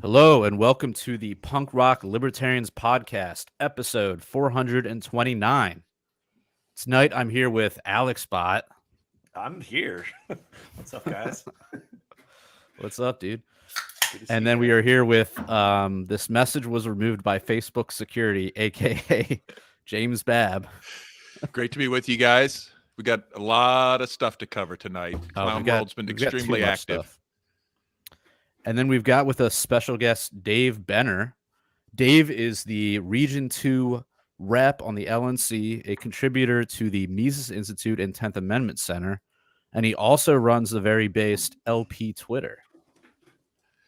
Hello and welcome to the Punk Rock Libertarians Podcast, episode 429. Tonight I'm here with Alex Bot. I'm here. What's up, guys? What's up, dude? And then we are here with this message was removed by Facebook security, aka James Babb. Great to be with you guys. We got a lot of stuff to cover tonight. Clown World's been extremely active. And then we've got with us special guest Dave Benner. Dave is the Region 2 rep on the LNC, a contributor to the Mises Institute and 10th Amendment Center, and he also runs the very based LP Twitter.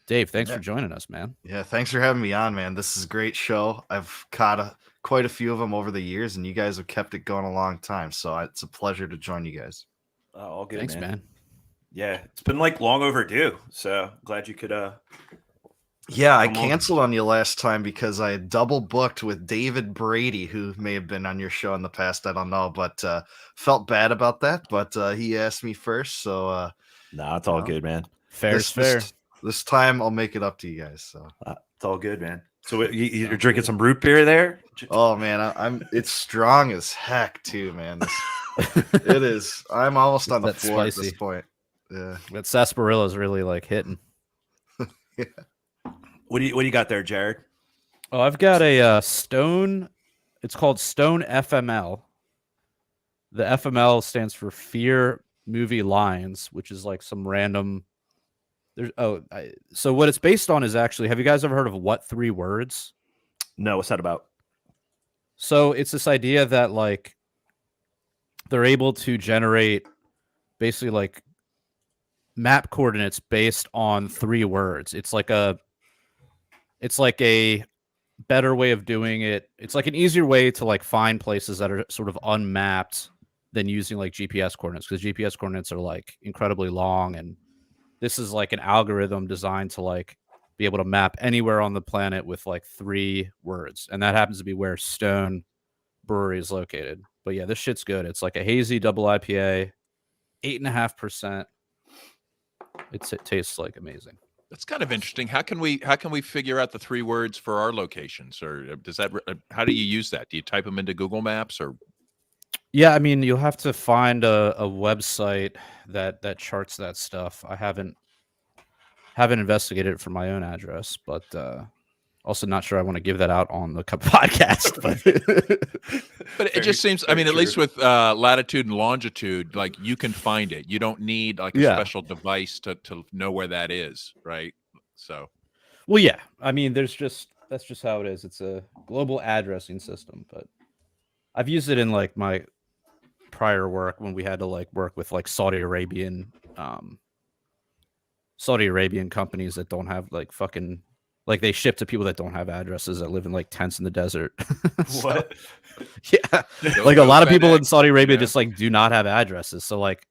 Dave, thanks for joining us, man. Yeah, thanks for having me on, man. This is a great show. I've caught quite a few of them over the years, and you guys have kept it going a long time, so it's a pleasure to join you guys. All good, thanks, man. Yeah, it's been like long overdue, so glad you could Yeah, I canceled on you last time because I double booked with David Brady, who may have been on your show in the past. I don't know, but felt bad about that. But he asked me first, so no, it's all good, man. Fair is fair. This time I'll make it up to you guys. So it's all good, man. So you're drinking some root beer there? Oh man, I'm it's strong as heck too, man. It is. I'm almost on the floor at this point. Yeah, that sarsaparilla is really like hitting. Yeah. What do you got there, Jared? Oh, I've got a Stone. It's called Stone FML. The FML stands for Fear Movie Lines, which is like some random. So what it's based on is actually. Have you guys ever heard of What Three Words? No, what's that about? So it's this idea that like they're able to generate basically like map coordinates based on 3 words. It's like a better way of doing it. It's like an easier way to like find places that are sort of unmapped than using like GPS coordinates, because GPS coordinates are like incredibly long, and this is like an algorithm designed to like be able to map anywhere on the planet with like 3 words, and that happens to be where Stone Brewery is located. But yeah, this shit's good. It's like a hazy double IPA, 8.5%. It tastes like amazing. That's kind of interesting. How can we figure out the 3 words for our locations, or does that? How do you use that? Do you type them into Google Maps, or? Yeah, I mean, you'll have to find a website that charts that stuff. I haven't investigated it for my own address, but also not sure I want to give that out on the podcast. But it just seems, I mean, at least with latitude and longitude, like you can find it. You don't need like a special device to know where that is, right? So, well, yeah. I mean, that's just how it is. It's a global addressing system, but I've used it in like my prior work when we had to like work with like Saudi Arabian companies that don't have like fucking. Like they ship to people that don't have addresses, that live in like tents in the desert. What? Yeah, like a lot of people in Saudi Arabia just like do not have addresses. So like,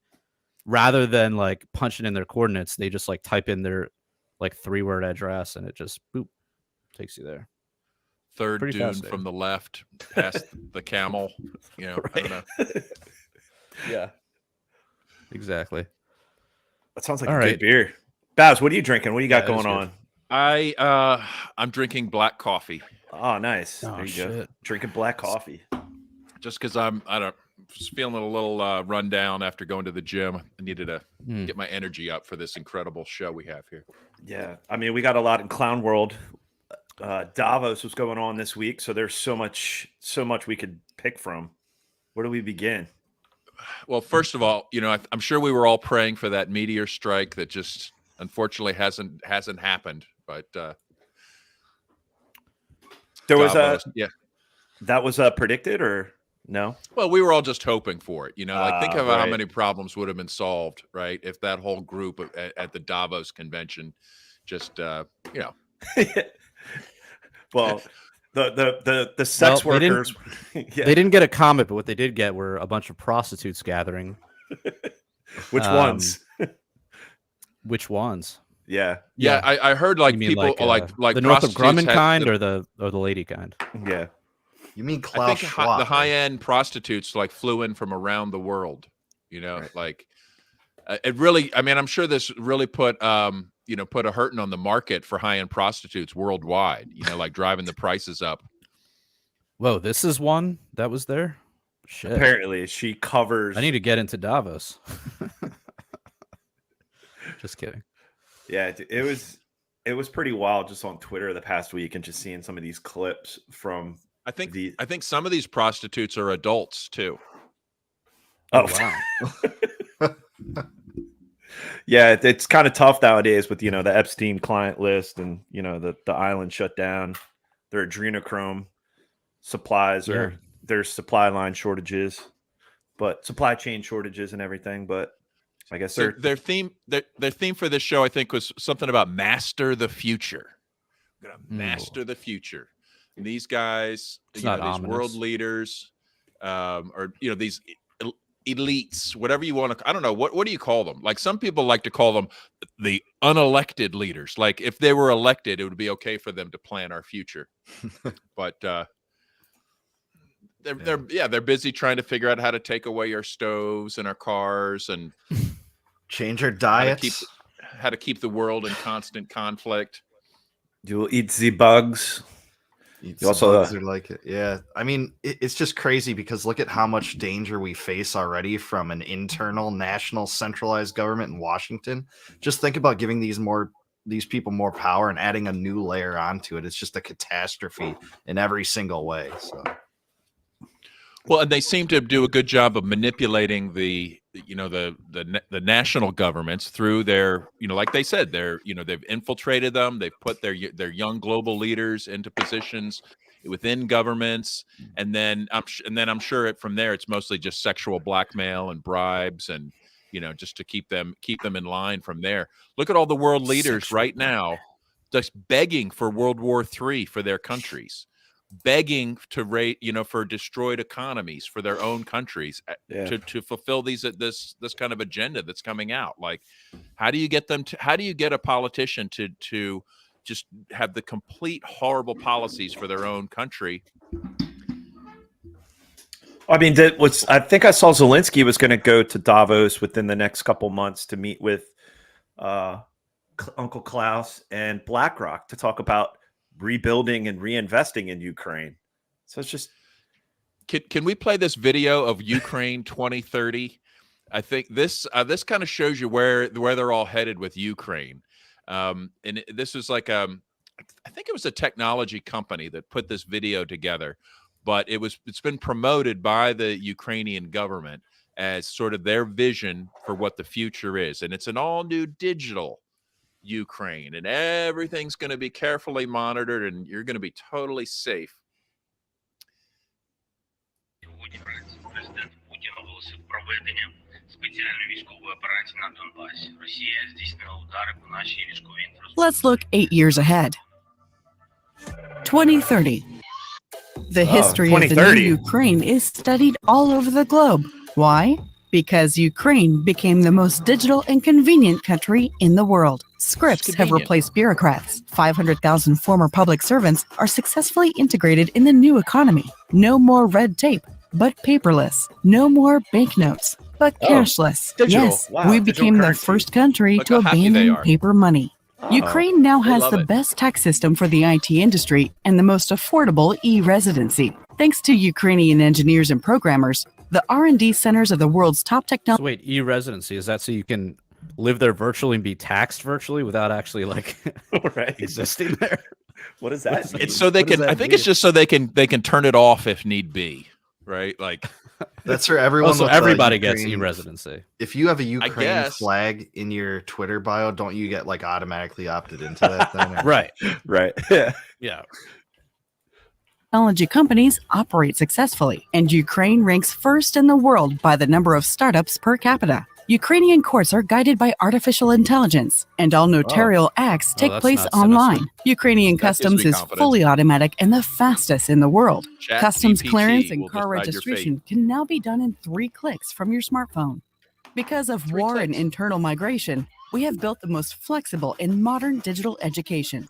rather than like punching in their coordinates, they just like type in their like 3-word address, and it just boop takes you there. Third dune from the left, past the camel. You know, right. I don't know. Yeah, exactly. That sounds like a good beer. Babs, what are you drinking? What do you got going on? I'm drinking black coffee. Oh, nice. There you go. Drinking black coffee. Just because I'm just feeling a little run down after going to the gym. I needed to get my energy up for this incredible show we have here. Yeah, I mean, we got a lot in Clown World. Davos was going on this week, so there's so much we could pick from. Where do we begin? Well, first of all, you know, I'm sure we were all praying for that meteor strike that just unfortunately hasn't happened. But there was that was predicted, or no? Well, we were all just hoping for it. You know, like think about how many problems would have been solved, right? If that whole group at the Davos convention just, you know. Well, the sex workers. They didn't get a comet, but what they did get were a bunch of prostitutes gathering. Which ones? Which ones? Yeah. I heard like people like the Northrop Grumman kind or the lady kind. Yeah. You mean Klaus Schwab? The high end prostitutes like flew in from around the world. You know, like it really. I mean, I'm sure this really put put a hurting on the market for high-end prostitutes worldwide, like driving the prices up. Whoa, this is one that was there? Shit. Apparently, she covers. I need to get into Davos. Just kidding. Yeah, it was pretty wild just on Twitter the past week and just seeing some of these clips from. I think some of these prostitutes are adults too. Oh wow. Yeah, it's kind of tough nowadays with the Epstein client list and the island shut down. Their adrenochrome supplies or there's supply line shortages, but supply chain shortages and everything. But I guess their theme for this show, I think, was something about master the future. We're gonna master the future. And these guys, these world leaders, or these elites, whatever you want to, I don't know, what do you call them? Like some people like to call them the unelected leaders. Like if they were elected, it would be okay for them to plan our future. But they're busy trying to figure out how to take away our stoves and our cars and change our diets, how to keep the world in constant conflict. You'll eat the bugs. You also bugs are like it. Yeah, I mean it's just crazy because look at how much danger we face already from an internal national centralized government in Washington. Just think about giving these people more power and adding a new layer onto it. It's just a catastrophe in every single way. So. Well, and they seem to do a good job of manipulating the national governments through their, like they said, they've infiltrated them. They've put their young global leaders into positions within governments, and then I'm sure from there it's mostly just sexual blackmail and bribes, and just to keep them in line from there. Look at all the world leaders right now, just begging for World War III for their countries. Begging to rate, for destroyed economies for their own countries to fulfill this kind of agenda that's coming out. Like, how do you get a politician to just have the complete horrible policies for their own country? I mean, I think I saw Zelensky was going to go to Davos within the next couple months to meet with Uncle Klaus and BlackRock to talk about rebuilding and reinvesting in Ukraine. So it's just can we play this video of Ukraine 2030? I think this kind of shows you where they're all headed with Ukraine. And this was like I think it was a technology company that put this video together, but it's been promoted by the Ukrainian government as sort of their vision for what the future is, and it's an all new digital Ukraine, and everything's going to be carefully monitored, and you're going to be totally safe. Let's look 8 years ahead. 2030. The history of the new Ukraine is studied all over the globe. Why? Because Ukraine became the most digital and convenient country in the world. Scripts have replaced bureaucrats. 500,000 former public servants are successfully integrated in the new economy. No more red tape, but paperless. No more banknotes, but cashless. Digital. Yes, Wow, we became the first country to abandon paper money. Ukraine now has the best tax system for the IT industry and the most affordable e-residency. Thanks to Ukrainian engineers and programmers, the R&D centers of the world's top technology. So wait, e-residency, is that so you can live there virtually and be taxed virtually without actually existing there? What does that mean? It's so they can. I think it's just so they can turn it off if need be, right? Like that's for everyone. So everybody gets e-residency. If you have a Ukraine flag in your Twitter bio, don't you get automatically opted into that then? Right. Yeah. Technology companies operate successfully, and Ukraine ranks first in the world by the number of startups per capita. Ukrainian courts are guided by artificial intelligence, and all notarial acts take place online. Ukrainian customs is fully automatic and the fastest in the world. Customs clearance and car registration can now be done in 3 clicks from your smartphone. Because of war and internal migration, we have built the most flexible and modern digital education.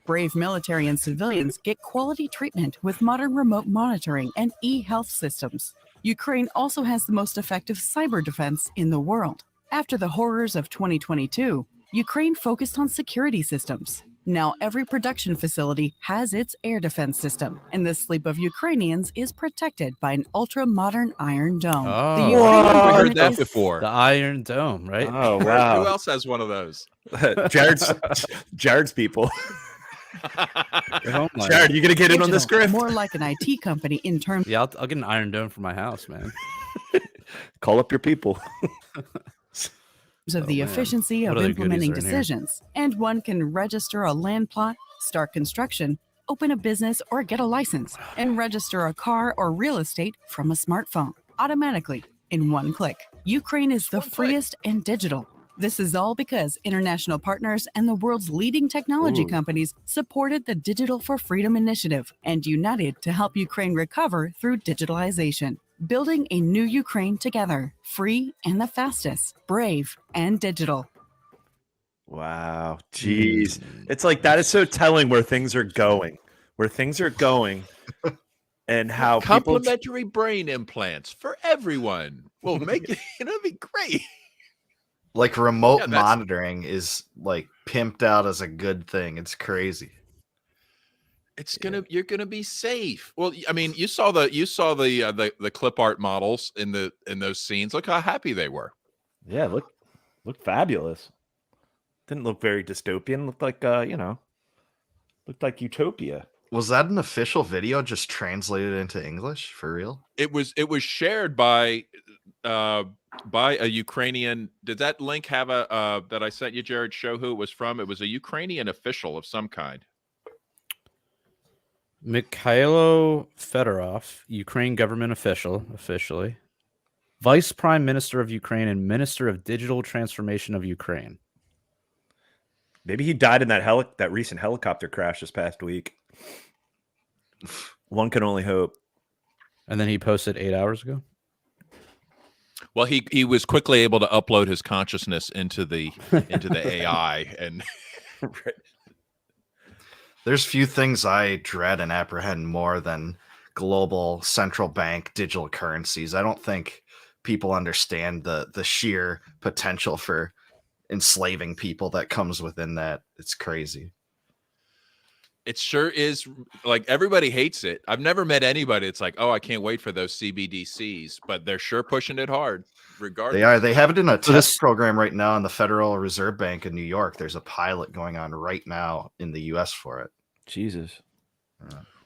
Brave military and civilians get quality treatment with modern remote monitoring and e-health systems. Ukraine also has the most effective cyber defense in the world. After the horrors of 2022, Ukraine focused on security systems. Now every production facility has its air defense system, and the sleep of Ukrainians is protected by an ultra-modern Iron Dome. Oh. The We Ukrainian heard government that is- before. The Iron Dome, right? Oh Who wow, else has one of those? Jared's people. Your homeland. Jared, you gonna get in on this Digital, script? more like an IT company in terms Yeah, I'll get an Iron Dome for my house, man. Call up your people. of the man. efficiency What of other implementing goodies are in here? decisions, and one can register a land plot, start construction, open a business or get a license, and register a car or real estate from a smartphone automatically in one click. Ukraine is the One click. freest and digital. This is all because international partners and the world's leading technology Ooh. companies supported the Digital for Freedom initiative and united to help Ukraine recover through digitalization. Building a new Ukraine together, free and the fastest, brave and digital. Wow, jeez, it's like that is so telling where things are going, and how people. Complimentary brain implants for everyone will make it. It'd be great. Like remote Yeah, that's- monitoring is like pimped out as a good thing. It's crazy. You're gonna be safe. Well, I mean, you saw the clip art models in those scenes. Look how happy they were. Yeah, look fabulous. Didn't look very dystopian. Looked like looked like utopia. Was that an official video just translated into English for real? It was shared by a Ukrainian. Did that link have a that I sent you, Jared? Show who it was from. It was a Ukrainian official of some kind. Mikhailo Fedorov, Ukraine government official, officially. Vice Prime Minister of Ukraine and Minister of Digital Transformation of Ukraine. Maybe he died in that recent helicopter crash this past week. One can only hope. And then he posted 8 hours ago. Well, he was quickly able to upload his consciousness into the AI, and Right. There's few things I dread and apprehend more than global central bank digital currencies. I don't think people understand the sheer potential for enslaving people that comes within that. It's crazy. it sure is. Like, everybody hates it. I've never met anybody that's like, oh, I can't wait for those CBDCs, but they're sure pushing it hard. Regardless, They are. They have it in a So test this- program right now in the Federal Reserve Bank in New York. There's a pilot going on right now in the U.S. for it. Jesus.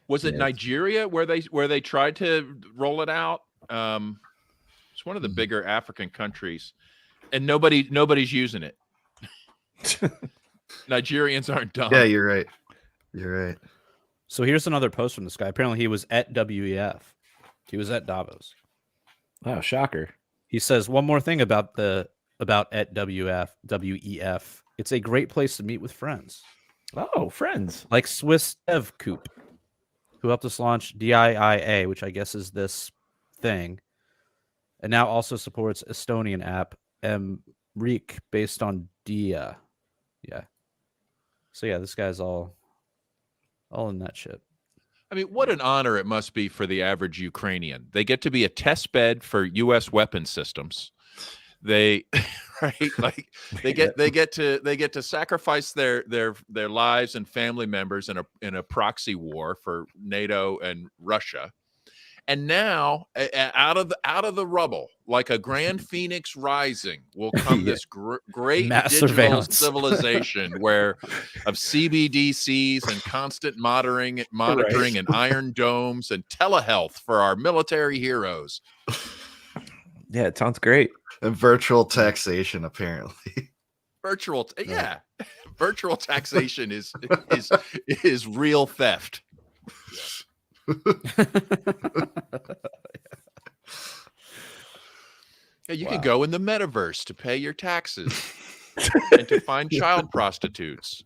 Was it Yeah. Nigeria where they tried to roll it out? It's one of the bigger African countries, and nobody's using it. Nigerians aren't dumb. Yeah, you're right. You're right. So here's another post from this guy. Apparently he was at WEF. He was at Davos. Oh, shocker. He says one more thing about at WEF. It's a great place to meet with friends. Oh, friends. Like Swiss Dev Coop, who helped us launch DIIA, which I guess is this thing, and now also supports Estonian app Mriik based on Dia. Yeah. So yeah, this guy's all in that shit. I mean, what an honor it must be for the average Ukrainian. They get to be a test bed for U.S. weapon systems. They, right, like they get to sacrifice their lives and family members in a proxy war for NATO and Russia. And now, out of the rubble, like a grand phoenix rising, will come Yeah. this great Mass digital surveillance. civilization of CBDCs and constant monitoring and iron domes and telehealth for our military heroes. Yeah, it sounds great. And virtual taxation, apparently. Virtual taxation is real theft. Yeah, you can go in the metaverse to pay your taxes and to find child prostitutes.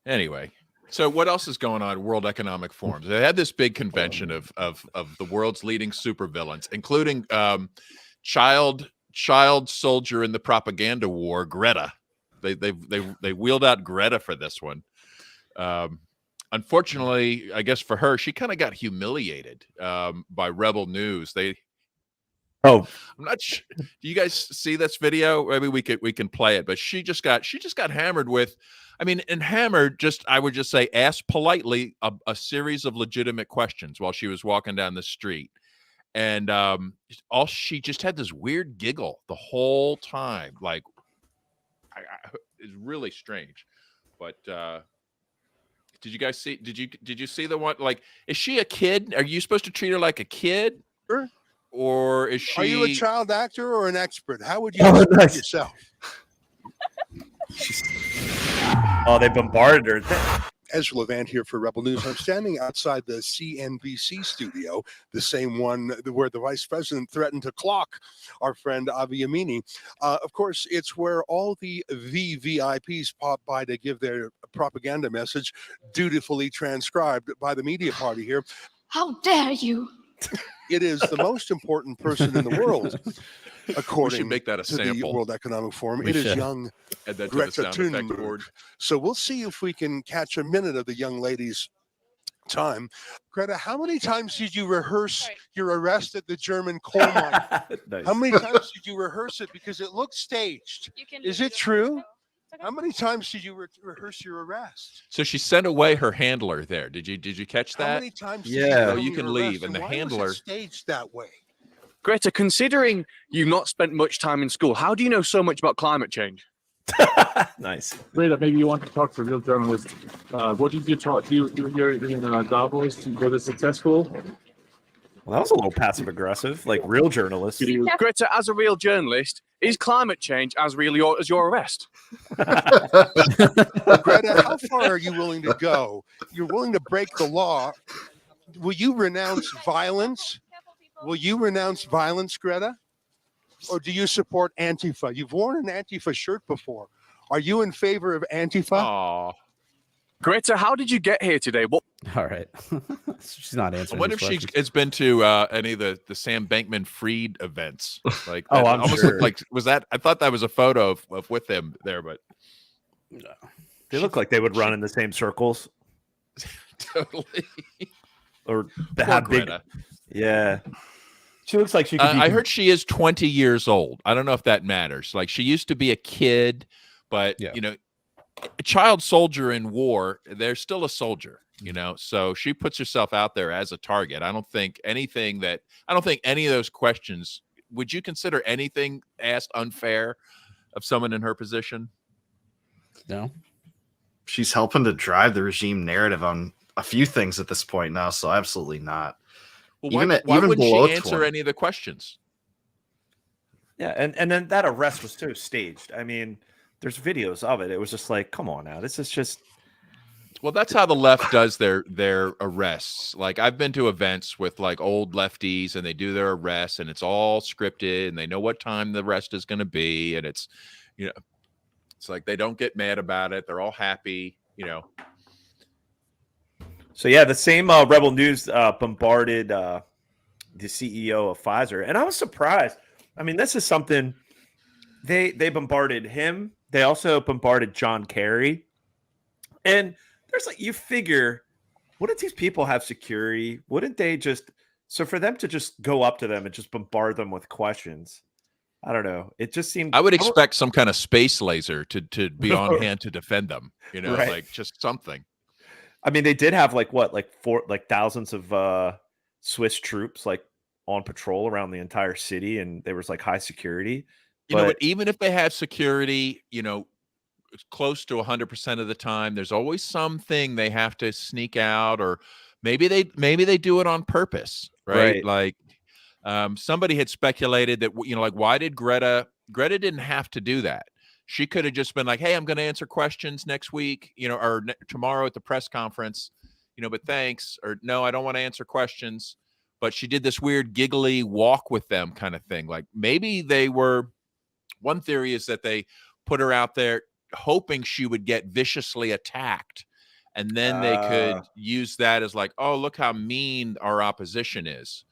Anyway, so what else is going on at World Economic Forum? They had this big convention of the world's leading supervillains, including child soldier in the propaganda war, Greta. They wheeled out Greta for this one. Unfortunately, I guess for her, she kind of got humiliated by Rebel News. Oh, I'm not sure. Do you guys see this video? Maybe we can play it. But she just got hammered with. I mean, and hammered. I would just say, asked politely a series of legitimate questions while she was walking down the street, and she just had this weird giggle the whole time. Like, it's really strange. But did you guys see? Did you see the one? Like, is she a kid? Are you supposed to treat her like a kid? Sure. Or is she? Are you a child actor or an expert? How would you Oh, describe nice. yourself? Oh, they bombarded her. Ezra Levant here for Rebel News. I'm standing outside the CNBC studio, the same one where the vice president threatened to clock our friend Avi Yamini. Of course, it's where all the VVIPs pop by to give their propaganda message, dutifully transcribed by the media party here. How dare you? It is the most important person in the world, We according should make that a to the sample. World Economic Forum. We It is should. young Add that to the Greta sound effect Thunberg. board. So we'll see if we can catch a minute of the young lady's time. Greta, how many times did you rehearse your arrest at the German coal mine? Nice. How many times did you rehearse it? Because it looked staged. Is it true? How many times did you rehearse your arrest? So she sent away her handler there. Did you catch How that? many times did Yeah. film You can your leave, arrest, and the why was it handler- staged that way? Greta, considering you've not spent much time in school, how do you know so much about climate change? Nice. Greta, maybe you want to talk to a real journalist. What did you talk? You here in Davos? Was it successful? Well, that was a little passive aggressive, like real journalists. Did you? Greta, as a real journalist, is climate change as real as your arrest? Greta, how far are you willing to go? You're willing to break the law. Will you renounce violence? Will you renounce violence, Greta? Or do you support Antifa? You've worn an Antifa shirt before. Are you in favor of Antifa? Aw. Greta, how did you get here today? What All right. She's not I answering. wonder if these she questions. has been to any of the Sam Bankman-Fried events. Like, Oh, that I'm almost sure. looked like, was that? I thought that was a photo of with them there, but They look like they would run in the same circles, totally. or Poor have big. Greta. Yeah, she looks like she could. Be, I heard she is 20 years old. I don't know if that matters. Like, she used to be a kid, but Yeah. you know, a child soldier in war, they're still a soldier. You know, so she puts herself out there as a target. I don't think any of those questions. Would you consider anything asked unfair of someone in her position? No. She's helping to drive the regime narrative on a few things at this point now, so absolutely not. Well, Even why even wouldn't below she answer 20. any of the questions? yeah, and then that arrest was too staged. I mean, there's videos of it. It was just like, come on now, this is just. Well, that's how the left does their arrests. Like, I've been to events with like old lefties, and they do their arrests, and it's all scripted, and they know what time the arrest is going to be, and it's, you know, it's like they don't get mad about it. They're all happy, you know. So yeah, the same Rebel News bombarded the CEO of Pfizer, and I was surprised. I mean, this is something they bombarded him. They also bombarded John Kerry, and there's like, you figure, wouldn't these people have security? Wouldn't they just, so for them to just go up to them and just bombard them with questions? I don't know. It just seemed. I would expect some kind of space laser to be on hand to defend them. You know, Right. like just something. I mean, they did have like thousands of Swiss troops like on patrol around the entire city, and there was like high security. You know, but even if they have security, you know, close to 100% of the time, there's always something they have to sneak out, or maybe they do it on purpose, right? Like, somebody had speculated that, you know, like, why did Greta didn't have to do that. She could have just been like, hey, I'm going to answer questions next week, you know, or tomorrow at the press conference, you know, but thanks, or no, I don't want to answer questions. But she did this weird giggly walk with them kind of thing. Like, maybe they were, one theory is that they put her out there hoping she would get viciously attacked, and then they could use that as like, oh, look how mean our opposition is.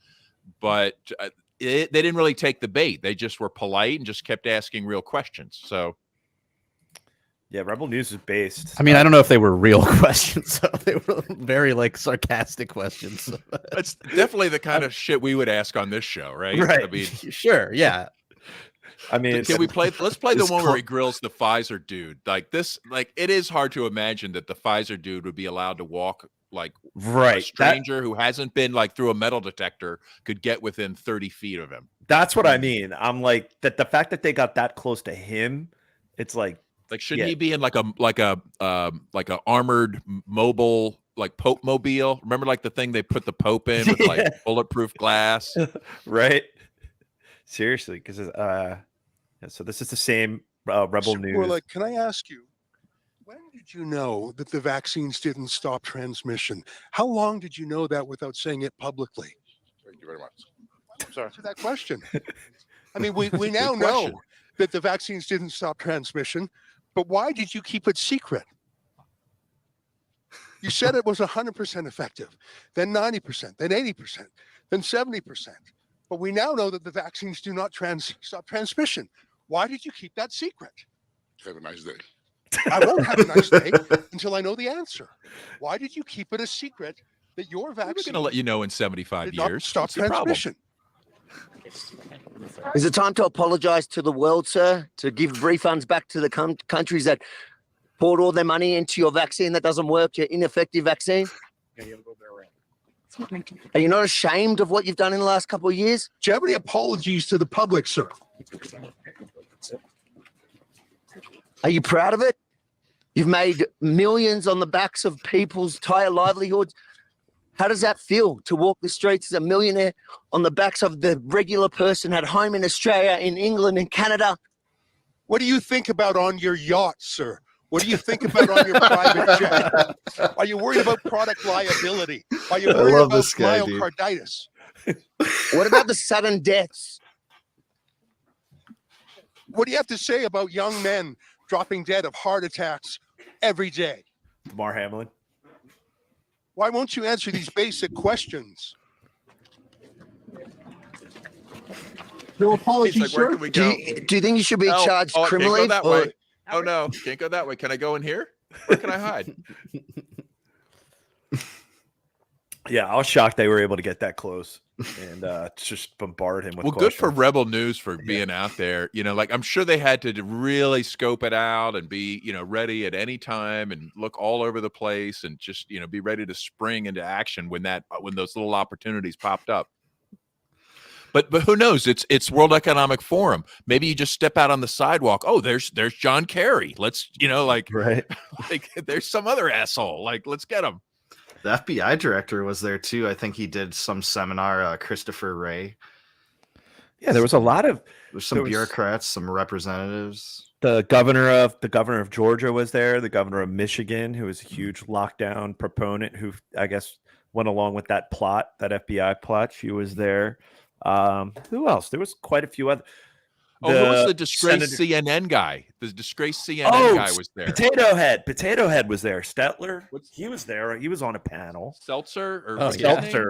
But they didn't really take the bait. They just were polite and just kept asking real questions. So Yeah, Rebel News is based. I mean, I don't know if they were real questions. So they were very like sarcastic questions. That's definitely the kind of shit we would ask on this show, right? Right. I mean, Sure, yeah. I mean, can we play? Let's play the it's one where he grills the Pfizer dude. Like this, like it is hard to imagine that the Pfizer dude would be allowed to walk like a right. stranger who hasn't been like through a metal detector could get within 30 feet of him. That's what I mean. I'm like that. The fact that they got that close to him, it's like shouldn't he be in like a armored mobile like Pope mobile? Remember like the thing they put the Pope in with like bulletproof glass, right? Seriously, because so this is the same Rebel Mr. News. Orlik, can I ask you, when did you know that the vaccines didn't stop transmission? How long did you know that without saying it publicly? Thank you very much. Sorry. Answer that question. I mean, we now know that the vaccines didn't stop transmission, but why did you keep it secret? You said it was 100% effective, then 90%, then 80%, then 70%. But we now know that the vaccines do not stop transmission. Why did you keep that secret? Have a nice day. I won't have a nice day until I know the answer. Why did you keep it a secret that your vaccine We're going to let you know in 75 did not years. stop What's the problem? transmission? Is it time to apologise to the world, sir? To give refunds back to the countries that poured all their money into your vaccine that doesn't work, your ineffective vaccine? Are you not ashamed of what you've done in the last couple of years? Do you have any apologies to the public, sir? Are you proud of it? You've made millions on the backs of people's entire livelihoods. How does that feel to walk the streets as a millionaire on the backs of the regular person at home in Australia, in England, in Canada? What do you think about on your yacht, sir? What do you think about on your private jet? Are you worried about product liability? Are you worried about myocarditis? What about the sudden deaths? What do you have to say about young men dropping dead of heart attacks every day? Damar Hamlin. Why won't you answer these basic questions? No apologies, Like, where sir. can we go? Do you think you should be charged Can't criminally? go that way. Oh no, can't go that way. Can I go in here? Where can I hide? Yeah, I was shocked they were able to get that close and just bombard him with Well, questions. good for Rebel News for being out there. You know, like I'm sure they had to really scope it out and be, ready at any time and look all over the place and just, be ready to spring into action when those little opportunities popped up. But who knows? It's World Economic Forum. Maybe you just step out on the sidewalk. Oh, there's John Kerry. Let's, right. like there's some other asshole. Like, let's get him. The FBI director was there too. I think he did some seminar. Christopher Wray. Yeah, there was a lot of There's some bureaucrats, some representatives. the governor of Georgia was there. The governor of Michigan, who was a huge lockdown proponent, who I guess went along with that plot, that FBI plot. She was there. Who else? There was quite a few other. Who was the disgraced CNN guy? The disgraced CNN guy was there. Potato Head was there. Stetler, he was there. He was on a panel. Seltzer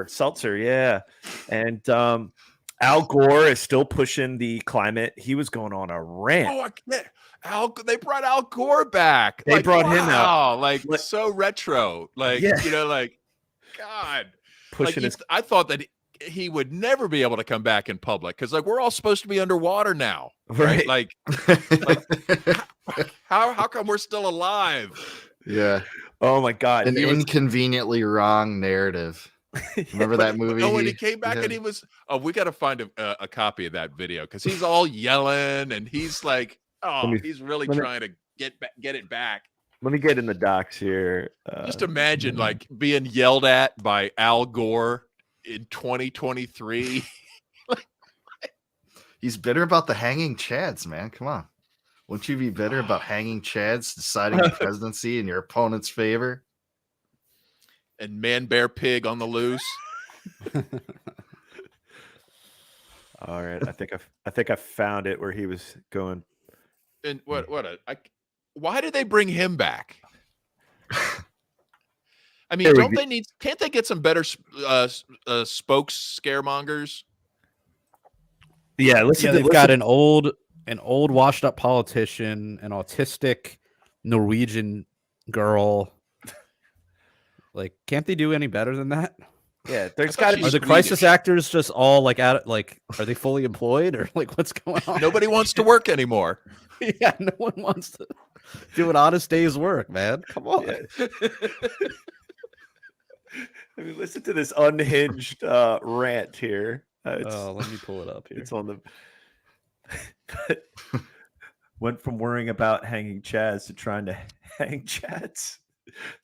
Seltzer, yeah. And Al Gore is still pushing the climate. He was going on a rant. They brought Al Gore back. They brought him out. Like so retro. Like, God. Pushing I thought that he would never be able to come back in public because we're all supposed to be underwater now, right? Like how come we're still alive? Yeah. Oh my God. An inconveniently wrong narrative. Remember that movie? No, when he came back and he was, we got to find a copy of that video because he's all yelling and he's like, he's really trying to get it back. Let me get in the docs here. Just imagine like being yelled at by Al Gore in 2023. He's bitter about the hanging chads, man. Come on. Wouldn't you be bitter about hanging chads deciding the presidency in your opponent's favor? And Man Bear Pig on the loose. All right. I think I found it where he was going. And why did they bring him back? I mean, can't they get some better spokes scaremongers? Yeah, they've got an old washed up politician, an autistic Norwegian girl. Like, can't they do any better than that? Yeah, there's thought got to she be. Are the crisis actors just all like are they fully employed or like what's going on? Nobody wants to work anymore. Yeah, no one wants to do an honest day's work, man. Come on. Yeah. I mean, listen to this unhinged rant here. Let me pull it up here. It's on the. Went from worrying about hanging Chads to trying to hang Chads.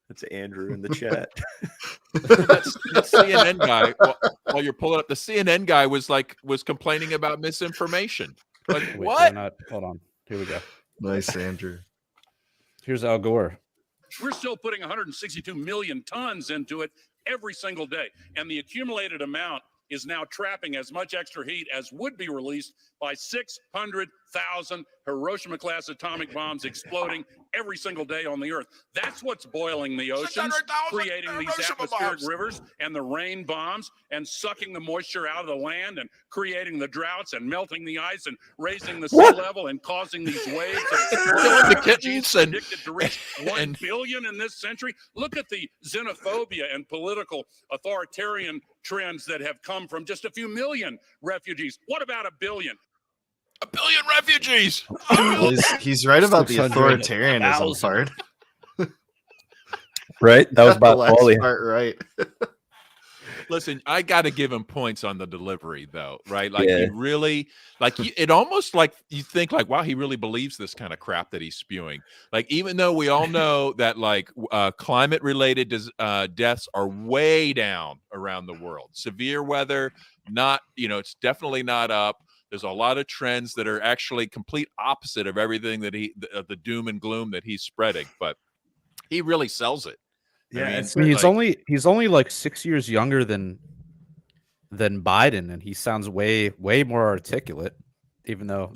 That's Andrew in the chat. That's CNN guy. While you're pulling up, the CNN guy was complaining about misinformation. Like, Wait, what? Hold on. Here we go. Nice, Andrew. Here's Al Gore. We're still putting 162 million tons into it every single day. And the accumulated amount is now trapping as much extra heat as would be released by 600,000 Hiroshima-class atomic bombs exploding every single day on the Earth. That's what's boiling the oceans, creating these atmospheric rivers and the rain bombs and sucking the moisture out of the land and creating the droughts and melting the ice and raising the sea level and causing these waves. Killing the kittens and predicted to reach 1 billion in this century. Look at the xenophobia and political authoritarian trends that have come from just a few million refugees. What about 1 billion? 1 billion refugees. He's right about the 600,000. authoritarianism part. Right? That was Got the about last all he part right. Listen, I got to give him points on the delivery, though, right? Like, Yeah. he really, it almost like you think, like, wow, he really believes this kind of crap that he's spewing. Like, even though we all know that, like, climate-related deaths are way down around the world. Severe weather, not, it's definitely not up. There's a lot of trends that are actually complete opposite of everything that the doom and gloom that he's spreading. But he really sells it. Yeah, I I mean, he's only like 6 years younger than Biden, and he sounds way more articulate. Even though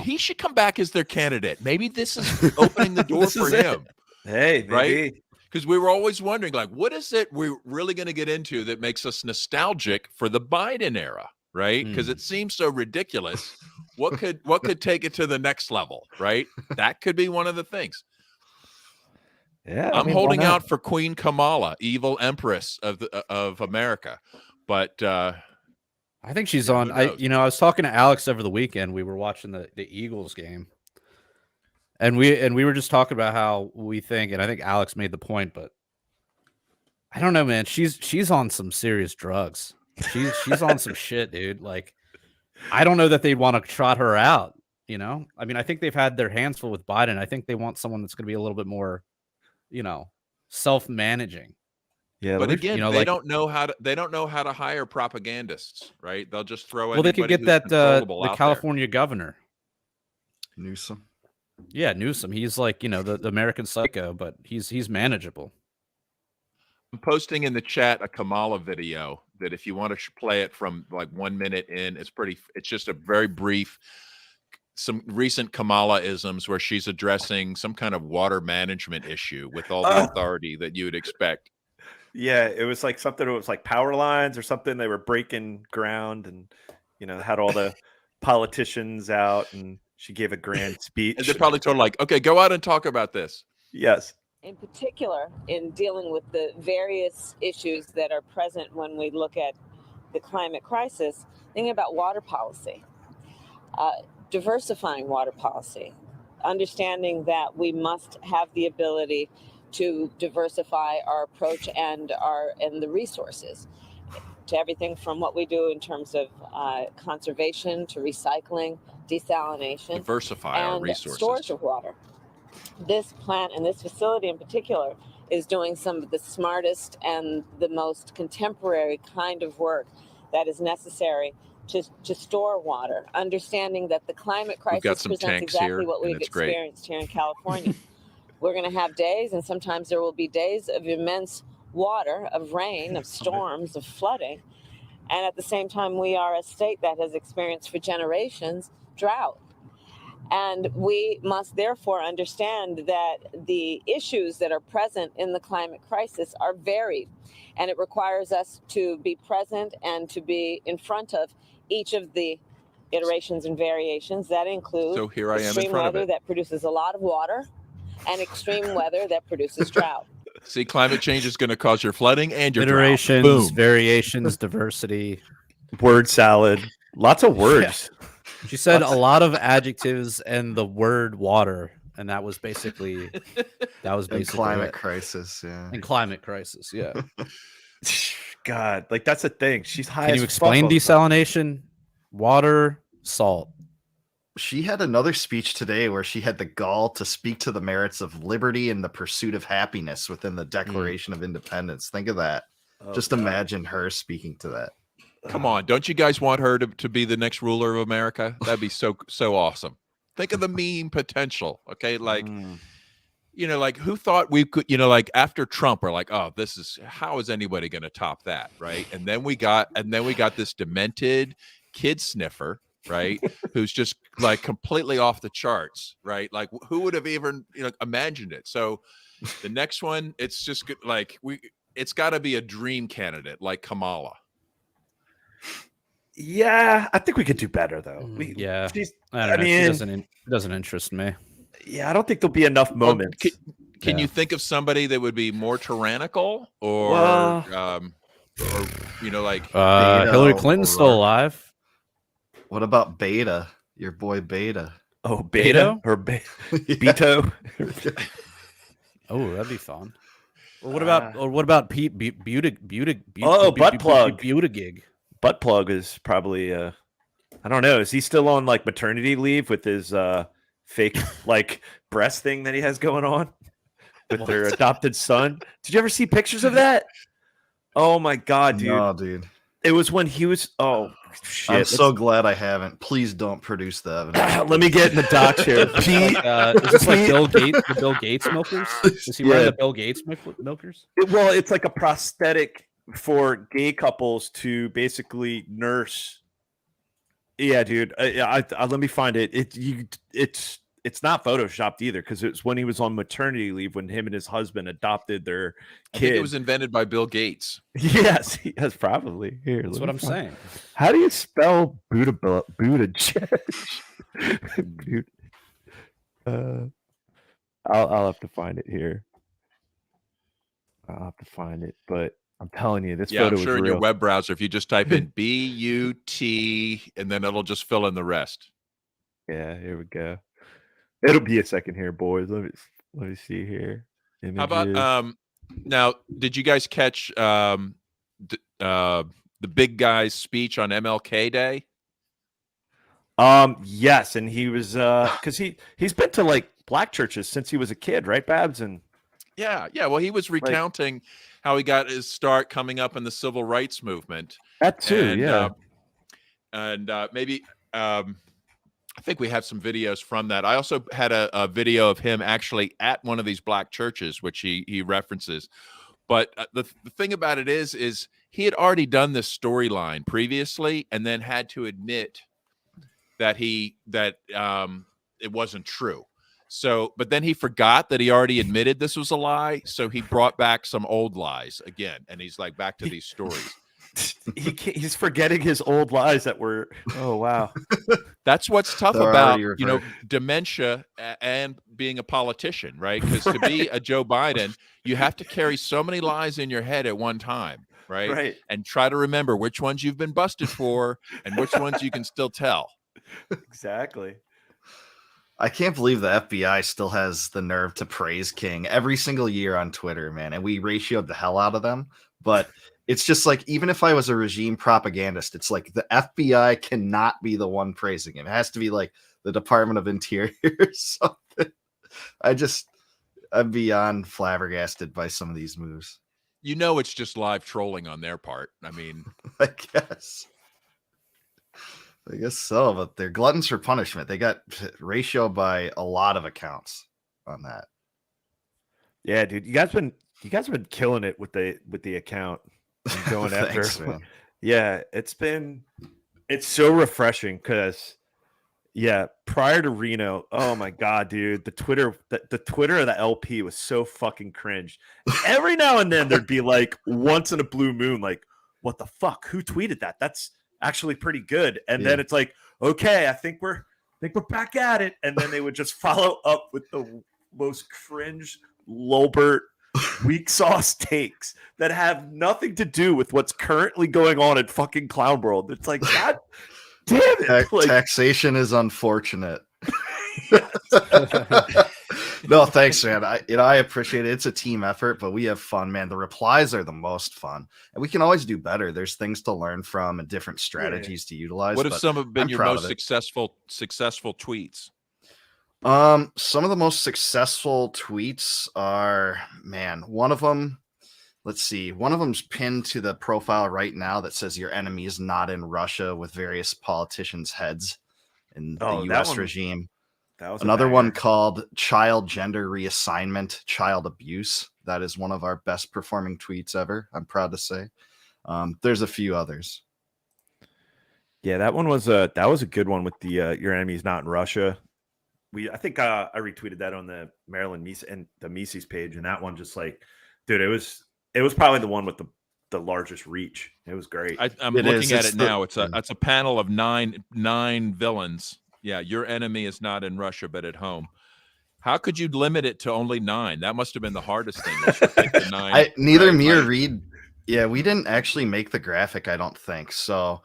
he should come back as their candidate. Maybe this is opening the door for him. Hey, maybe. Right? Because we were always wondering, like, what is it we're really going to get into that makes us nostalgic for the Biden era, right? Because it seems so ridiculous. What could take it to the next level, right? That could be one of the things. Yeah, I'm holding out for Queen Kamala, evil empress of America, but I think she's on. I was talking to Alex over the weekend. We were watching the Eagles game, and we were just talking about how we think, and I think Alex made the point, but I don't know, man. She's on some serious drugs. She's on some shit, dude. Like, I don't know that they'd want to trot her out. I mean, I think they've had their hands full with Biden. I think they want someone that's going to be a little bit more, self-managing. Yeah, but again, they don't know how to hire propagandists, right? They'll just throw. Well, they could get that the California governor, Newsom. Yeah, Newsom. He's like the American Psycho, but he's manageable. I'm posting in the chat a Kamala video that if you want to play it from like 1 minute in, it's just a very brief. Some recent Kamala-isms where she's addressing some kind of water management issue with all the authority that you would expect. Yeah, it was like something. It was like power lines or something. They were breaking ground, and had all the politicians out, and she gave a grand speech. And they probably told her, like, "Okay, go out and talk about this." Yes. In particular, in dealing with the various issues that are present when we look at the climate crisis, thinking about water policy. Diversifying water policy, understanding that we must have the ability to diversify our approach and the resources to everything from what we do in terms of conservation to recycling, desalination, diversify our resources, storage of water. This plant and this facility in particular is doing some of the smartest and the most contemporary kind of work that is necessary to store water, understanding that the climate crisis presents exactly what we've experienced here in California. We're going to have days, and sometimes there will be days of immense water, of rain, of storms, of flooding. And at the same time, we are a state that has experienced for generations drought. And we must therefore understand that the issues that are present in the climate crisis are varied. And it requires us to be present and to be in front of each of the iterations and variations that include so here I am extreme in front weather of it. that produces a lot of water, and extreme weather that produces drought. See, climate change is going to cause your flooding and your drought. Iterations, Boom. variations, diversity. Word salad. Lots of words. Yeah. She said a lot of adjectives and the word water, and that was basically And climate it. crisis, yeah. And climate crisis, yeah. God, like that's the thing. She's high. Can as you fuck explain all the time. desalination? Water, salt. She had another speech today where she had the gall to speak to the merits of liberty and the pursuit of happiness within the Declaration of Independence. Think of that. Oh, Just God. imagine her speaking to that. Come on, don't you guys want her to be the next ruler of America? That'd be so awesome. Think of the meme potential. Okay, like you know, like who thought we could, you know, like after Trump, we're like, oh, this is how is anybody going to top that, right? And then we got this demented kid sniffer, right, who's just like completely off the charts, right? Like who would have even imagined it? So the next one, it's just good, like it's got to be a dream candidate like Kamala. Yeah, I think we could do better though. Yeah, I don't know. mean, She doesn't interest me. Yeah, I don't think there'll be enough moments. Can you think of somebody that would be more tyrannical, or you know, like Hillary Clinton's still alive. What about Beta? Your boy Beta. Oh, Beta or Beto? Oh, that'd be fun. Or what about Pete Buttigieg? Butt plug. Buttigieg. Butt plug is probably I don't know. Is he still on like maternity leave with his fake like breast thing that he has going on with their adopted son? Did you ever see pictures of that? Oh my god, dude. No, dude. It was when he was shit. I'm so glad I haven't. Please don't produce the evidence. Let me get in the docs here. Is this like Bill Gates, the Bill Gates milkers? Is he wearing the Bill Gates milkers? Well, it's like a prosthetic for gay couples to basically nurse. Yeah, dude. Let me find it. It's not photoshopped either, because it's when he was on maternity leave when him and his husband adopted their kid. I think it was invented by Bill Gates. Yes, yes, probably. Here, that's what I'm saying. How do you spell Buttigieg? I'll have to find it here. I'll have to find it, but I'm telling you, this photo I'm sure is in real. your web browser, if you just type in BUT and then it'll just fill in the rest. Yeah, here we go. It'll be a second here, boys. Let me see here. Images. How about now? Did you guys catch the big guy's speech on MLK Day? Yes, and he was because he's been to like black churches since he was a kid, right, Babs? And yeah. Well, he was recounting how he got his start coming up in the civil rights movement. That too, and, yeah. And maybe I think we have some videos from that. I also had a video of him actually at one of these black churches, which he references. But the thing about it is he had already done this storyline previously, and then had to admit that it wasn't true. So, but then he forgot that he already admitted this was a lie. So he brought back some old lies again, and he's like back to these stories. He's forgetting his old lies that were. Oh wow, that's what's tough about dementia and being a politician, right? Because to be a Joe Biden, you have to carry so many lies in your head at one time, right? Right. And try to remember which ones you've been busted for and which ones you can still tell. Exactly. I can't believe the FBI still has the nerve to praise King every single year on Twitter, man. And we ratioed the hell out of them. But it's just like, even if I was a regime propagandist, it's like the FBI cannot be the one praising him. It has to be like the Department of Interior or something. I'm beyond flabbergasted by some of these moves. You know, it's just live trolling on their part. I mean, I guess so, but they're gluttons for punishment. They got ratioed by a lot of accounts on that. Yeah, dude, you guys have been killing it with the account and going Thanks, after. Man. Yeah, it's so refreshing because prior to Reno, oh my god, dude, the Twitter of the LP was so fucking cringe. Every now and then there'd be like once in a blue moon, like, what the fuck? Who tweeted that? That's actually pretty good. And then it's like, okay, I think we're back at it. And then they would just follow up with the most cringe Lolbert weak sauce takes that have nothing to do with what's currently going on in fucking Clown World. It's like, God damn it. Like, taxation is unfortunate. No, thanks, man. I appreciate it. It's a team effort, but we have fun, man. The replies are the most fun, and we can always do better. There's things to learn from and different strategies to utilize. What have but some have been I'm your proud most of it. successful tweets? Some of the most successful tweets are, man, one of them, let's see, one of them's pinned to the profile right now that says your enemy is not in Russia, with various politicians' heads in the US regime. Another one called child gender reassignment, child abuse. That is one of our best performing tweets ever, I'm proud to say. There's a few others. Yeah, that was a good one with the your enemy's not in Russia. I think I retweeted that on the Maryland Mises and the Mises page, and that one just like, dude, it was probably the one with the largest reach. It was great. I'm looking at it now. It's a panel of nine villains. Yeah, your enemy is not in Russia but at home. How could you limit it to only 9? That must have been the hardest thing. Was to pick the 9. Neither me or Reed. Yeah, we didn't actually make the graphic, I don't think. So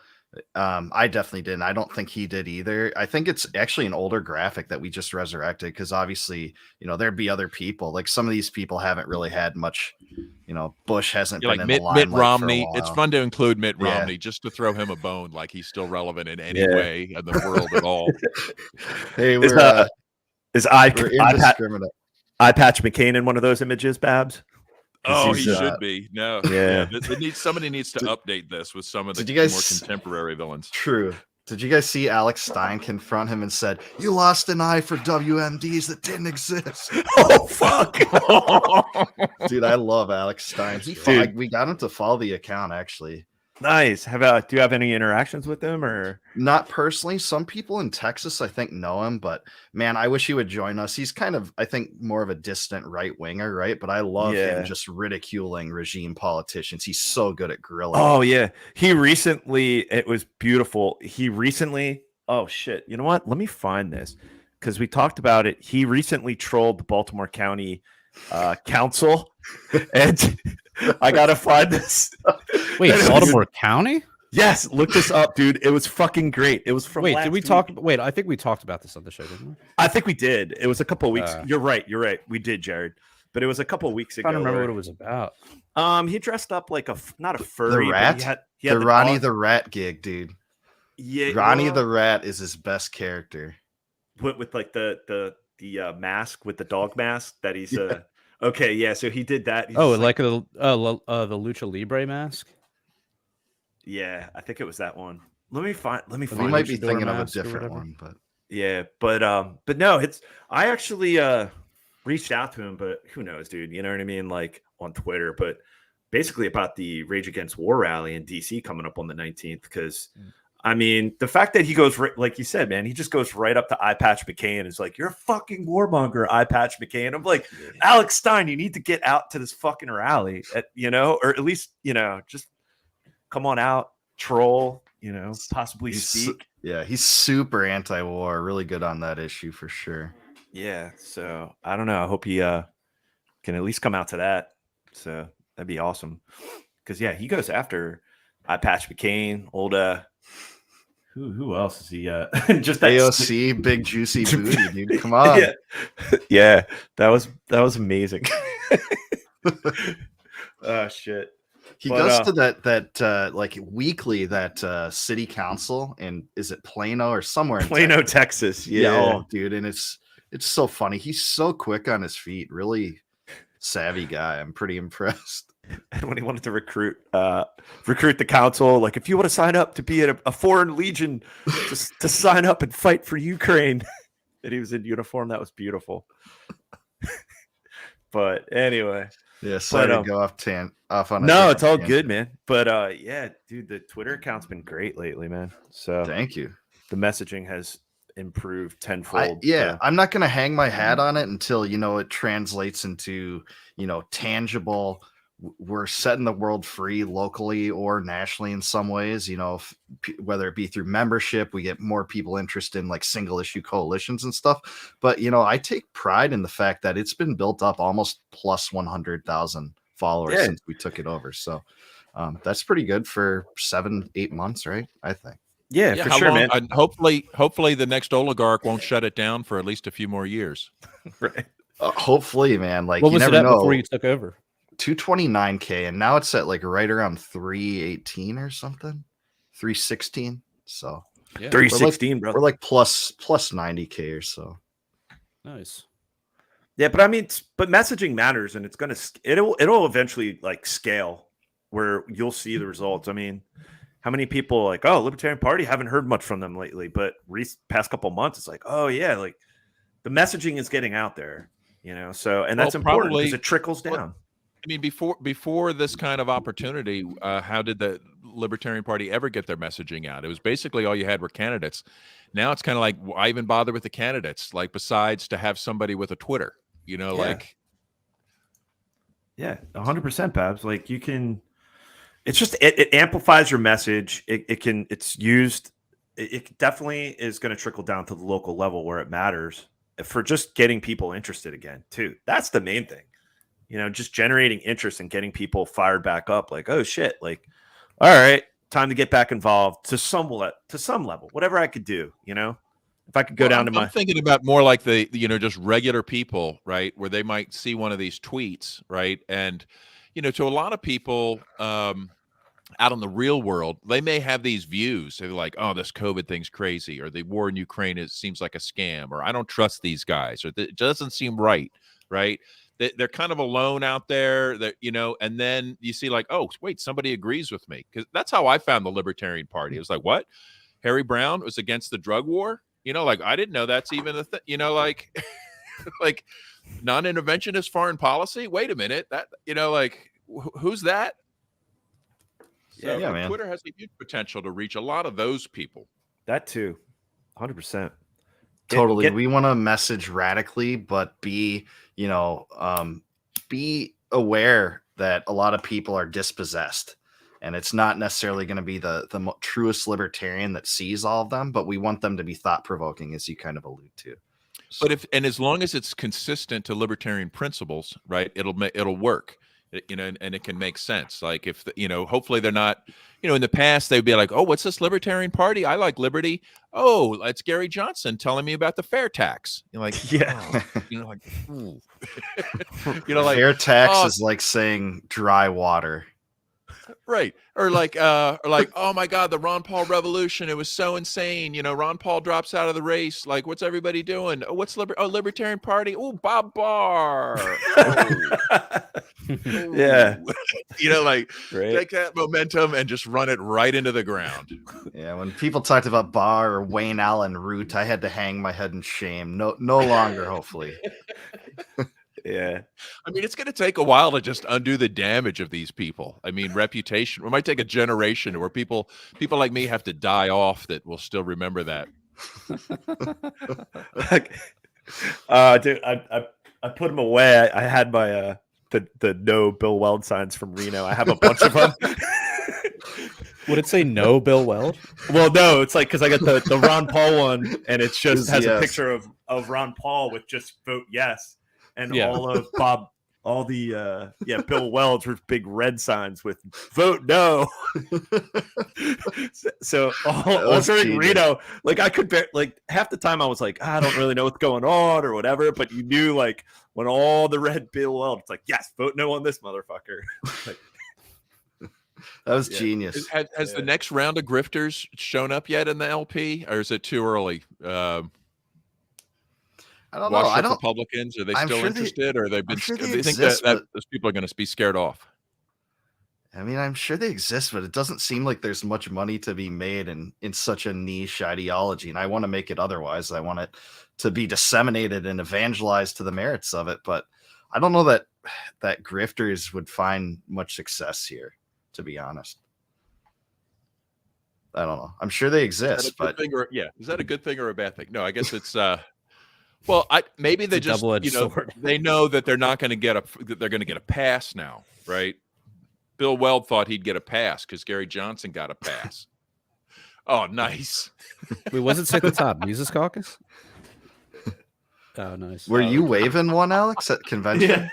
I definitely didn't. I don't think he did either. I think it's actually an older graphic that we just resurrected because obviously, there'd be other people. Like some of these people haven't really had much. Bush hasn't been like in Mitt, the limelight Mitt Romney. for a while. It's fun to include Mitt Romney just to throw him a bone, like he's still relevant in any way in the world at all. Hey, we're indiscriminate. Eye Patch McCain in one of those images, Babs? Oh, he should be. No, yeah. Somebody needs to update this with some of the more contemporary villains. True. Did you guys see Alex Stein confront him and said, "You lost an eye for WMDs that didn't exist"? Oh fuck, dude! I love Alex Stein. We got him to follow the account actually. Nice. Do you have any interactions with him or not personally? Some people in Texas, I think, know him, but man, I wish he would join us. He's kind of, I think, more of a distant right winger, right? But I love him just ridiculing regime politicians. He's so good at grilling. Oh yeah, it was beautiful. Oh shit, you know what? Let me find this because we talked about it. He recently trolled the Baltimore County Council, and I gotta find this. Wait, Baltimore County? Yes, look this up, dude. It was fucking great. It was from. Wait, did we talk? Wait, I think we talked about this on the show, didn't we? I think we did. It was a couple of weeks. You're right. We did, Jared. But it was a couple of weeks ago. I don't remember what it was about. He dressed up like not a furry. The rat. He had the Ronnie the Rat gig, dude. Yeah, Ronnie the Rat is his best character. With like the mask with the dog mask that he's okay, yeah. So he did that. He's like the Lucha Libre mask. Yeah, I think it was that one. Let me find. We might be thinking of a different one, but yeah, but no, I actually reached out to him, but who knows, dude? You know what I mean? Like on Twitter, but basically about the Rage Against War rally in DC coming up on the 19th. Because I mean, the fact that he goes like you said, man, he just goes right up to Eye Patch McCain and is like, "You're a fucking warmonger, Eye Patch McCain." I'm like, Alex Stein, you need to get out to this fucking rally, or at least just come on out, troll, possibly speak. He's super anti-war, really good on that issue for sure. Yeah, so I don't know. I hope he can at least come out to that. So that'd be awesome. Because he goes after Eye Patch McCain, old who else is he? Just that AOC, big juicy booty, dude. Come on. Yeah, that was amazing. Oh shit. He goes to that like weekly that city council, and is it Plano or somewhere in Plano, Texas? Yeah. Oh, dude, and it's so funny. He's so quick on his feet. Really savvy guy. I'm pretty impressed. And when he wanted to recruit the council, like if you want to sign up to be a foreign legion to sign up and fight for Ukraine, and he was in uniform, that was beautiful. But anyway. Yeah, sorry to go off on. No, it's all good, man. But yeah, dude, the Twitter account's been great lately, man. So thank you. The messaging has improved tenfold. I'm not gonna hang my hat on it until it translates into tangible we're setting the world free locally or nationally in some ways, whether it be through membership, we get more people interested in like single issue coalitions and stuff. But, I take pride in the fact that it's been built up almost plus 100,000 followers since we took it over. So that's pretty good for 7-8 months, right? I think. Yeah, for sure, man. And hopefully the next oligarch won't shut it down for at least a few more years. Right. Hopefully, man. Like, what you was it never at know. before you took over? 229K, and now it's at like right around 318 or something, 316. So Yeah. 316, bro. We're like plus 90K or so. Nice. Yeah, but I mean, but messaging matters, and it'll eventually like scale where you'll see the results. I mean, how many people like, oh, Libertarian Party, haven't heard much from them lately, but past couple months, it's like, oh yeah, like the messaging is getting out there, So, and that's important because it trickles down. I mean, before this kind of opportunity, how did the Libertarian Party ever get their messaging out? It was basically all you had were candidates. Now it's kind of like, why even bother with the candidates? Like, besides to have somebody with a Twitter, like. Yeah, 100%, Babs. Like you can, it's just it amplifies your message. It's used. It definitely is going to trickle down to the local level where it matters for just getting people interested again too. That's the main thing. Just generating interest and getting people fired back up. Like, oh shit, like, all right, time to get back involved to some level, whatever I could do. If I could go down to I'm thinking about more like the just regular people, right, where they might see one of these tweets, right, and to a lot of people out in the real world, they may have these views. They're like, oh, this COVID thing's crazy, or the war in Ukraine seems like a scam, or I don't trust these guys, or it doesn't seem right. They're kind of alone out there, that and then you see like, oh, wait, somebody agrees with me, because that's how I found the Libertarian Party. It was like, what? Harry Brown was against the drug war? Like I didn't know that's even a thing. Like, like non-interventionist foreign policy. Wait a minute, that like who's that? So yeah, man. Twitter has a huge potential to reach a lot of those people. That too, 100%. Totally. We want to message radically, but be aware that a lot of people are dispossessed, and it's not necessarily going to be the truest libertarian that sees all of them, but we want them to be thought-provoking, as you kind of allude to. So. But as long as it's consistent to libertarian principles, right, it'll work. And it can make sense. Like if hopefully they're not, in the past they'd be like, oh, what's this Libertarian Party? I like liberty. Oh, it's Gary Johnson telling me about the fair tax. You're like, yeah, like, like fair tax is like saying dry water. Right. Or like, oh my God, the Ron Paul revolution. It was so insane. Ron Paul drops out of the race. Like, what's everybody doing? Oh, what's Libertarian Party? Oh, Bob Barr. Yeah. Like take that momentum and just run it right into the ground. Yeah. When people talked about Barr or Wayne Allen Root, I had to hang my head in shame. No longer, hopefully. Yeah. I mean, it's going to take a while to just undo the damage of these people. I mean, reputation. It might take a generation where people like me have to die off that will still remember that. Dude, I put them away. I had my the no Bill Weld signs from Reno. I have a bunch of them. Would it say no Bill Weld? Well, no, it's like because I got the Ron Paul one, and it just has a picture of Ron Paul with just vote yes. And all of all the Bill Welds were big red signs with vote no. So all during Reno, like I could like half the time I was like, I don't really know what's going on or whatever, but you knew like when all the red Bill Weld, it's like, yes, vote no on this motherfucker. Like, that was genius. Has the next round of grifters shown up yet in the LP, or is it too early? I don't know. Republicans, are they still interested, or they've been? Sure they think that those people are going to be scared off. I mean, I'm sure they exist, but it doesn't seem like there's much money to be made in such a niche ideology. And I want to make it otherwise. I want it to be disseminated and evangelized to the merits of it. But I don't know that grifters would find much success here, to be honest. I don't know. I'm sure they exist, but is that a good thing or a bad thing? No, I guess it's. Well, maybe they just sword. They know that they're not going to get they're going to get a pass now, right? Bill Weld thought he'd get a pass because Gary Johnson got a pass. Oh, nice. Wait, was it at the top? Mises Caucus? Oh, nice. Were you waving one, Alex, at convention? Yeah.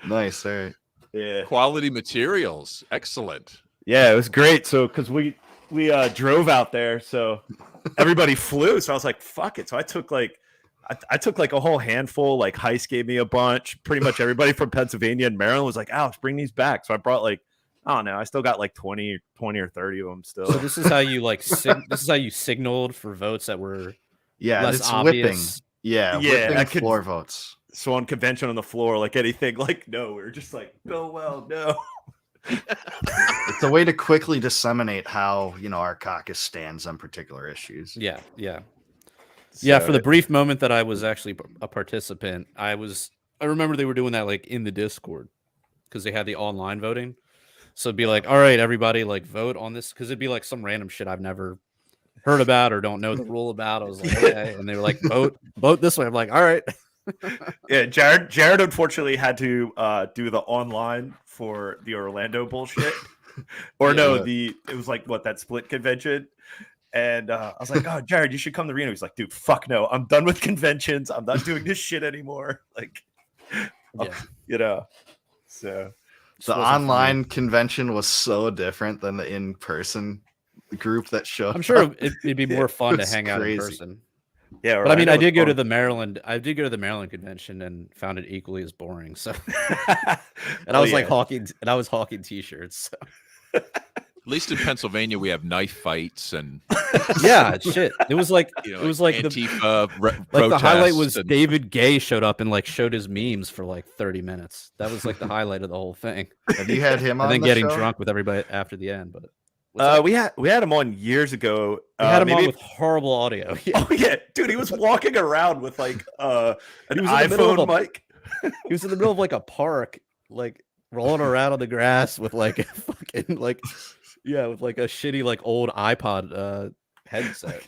Nice. All right. Yeah. Quality materials. Excellent. Yeah, it was great. So because we drove out there, so everybody flew. So I was like, fuck it. So I took like a whole handful. Like Heist gave me a bunch. Pretty much everybody from Pennsylvania and Maryland was like, Alex, bring these back. So I brought like, I don't know, I still got like 20 or 30 of them still. So this is how you like this is how you signaled for votes that were less it's obvious. whipping. Yeah, whipping floor votes. So on convention on the floor, like anything, like no, we were just like, Bill Weld, no. It's a way to quickly disseminate how our caucus stands on particular issues. Yeah. So, For the brief moment that I was actually a participant, I remember they were doing that like in the Discord because they had the online voting. So it'd be like, all right, everybody, like vote on this because it'd be like some random shit I've never heard about or don't know the rule about. I was like, okay, and they were like, vote this way. I'm like, all right. Yeah, Jared unfortunately had to do the online for the Orlando bullshit. Or it was like that split convention. And I was like, oh, Jared, you should come to Reno. He's like, dude, fuck no. I'm done with conventions. I'm not doing this shit anymore. Like, so. The online convention was so different than the in-person group that showed. I'm sure it'd be more fun to hang out in person. Yeah, but I mean, I did go to the Maryland convention and found it equally as boring. So, and I was hawking T-shirts. So. At least in Pennsylvania, we have knife fights and shit. It was like Antifa the highlight was David Gay showed up and like showed his memes for like 30 minutes. That was like the highlight of the whole thing. Have you had him on? And then the getting show? drunk with everybody after the end, but we had him on years ago. We had him on with horrible audio. Oh yeah, dude, he was walking around with like an iPhone mic. He was in the middle of like a park, like rolling around on the grass with like a fucking like. Yeah, with like a shitty like old iPod headset.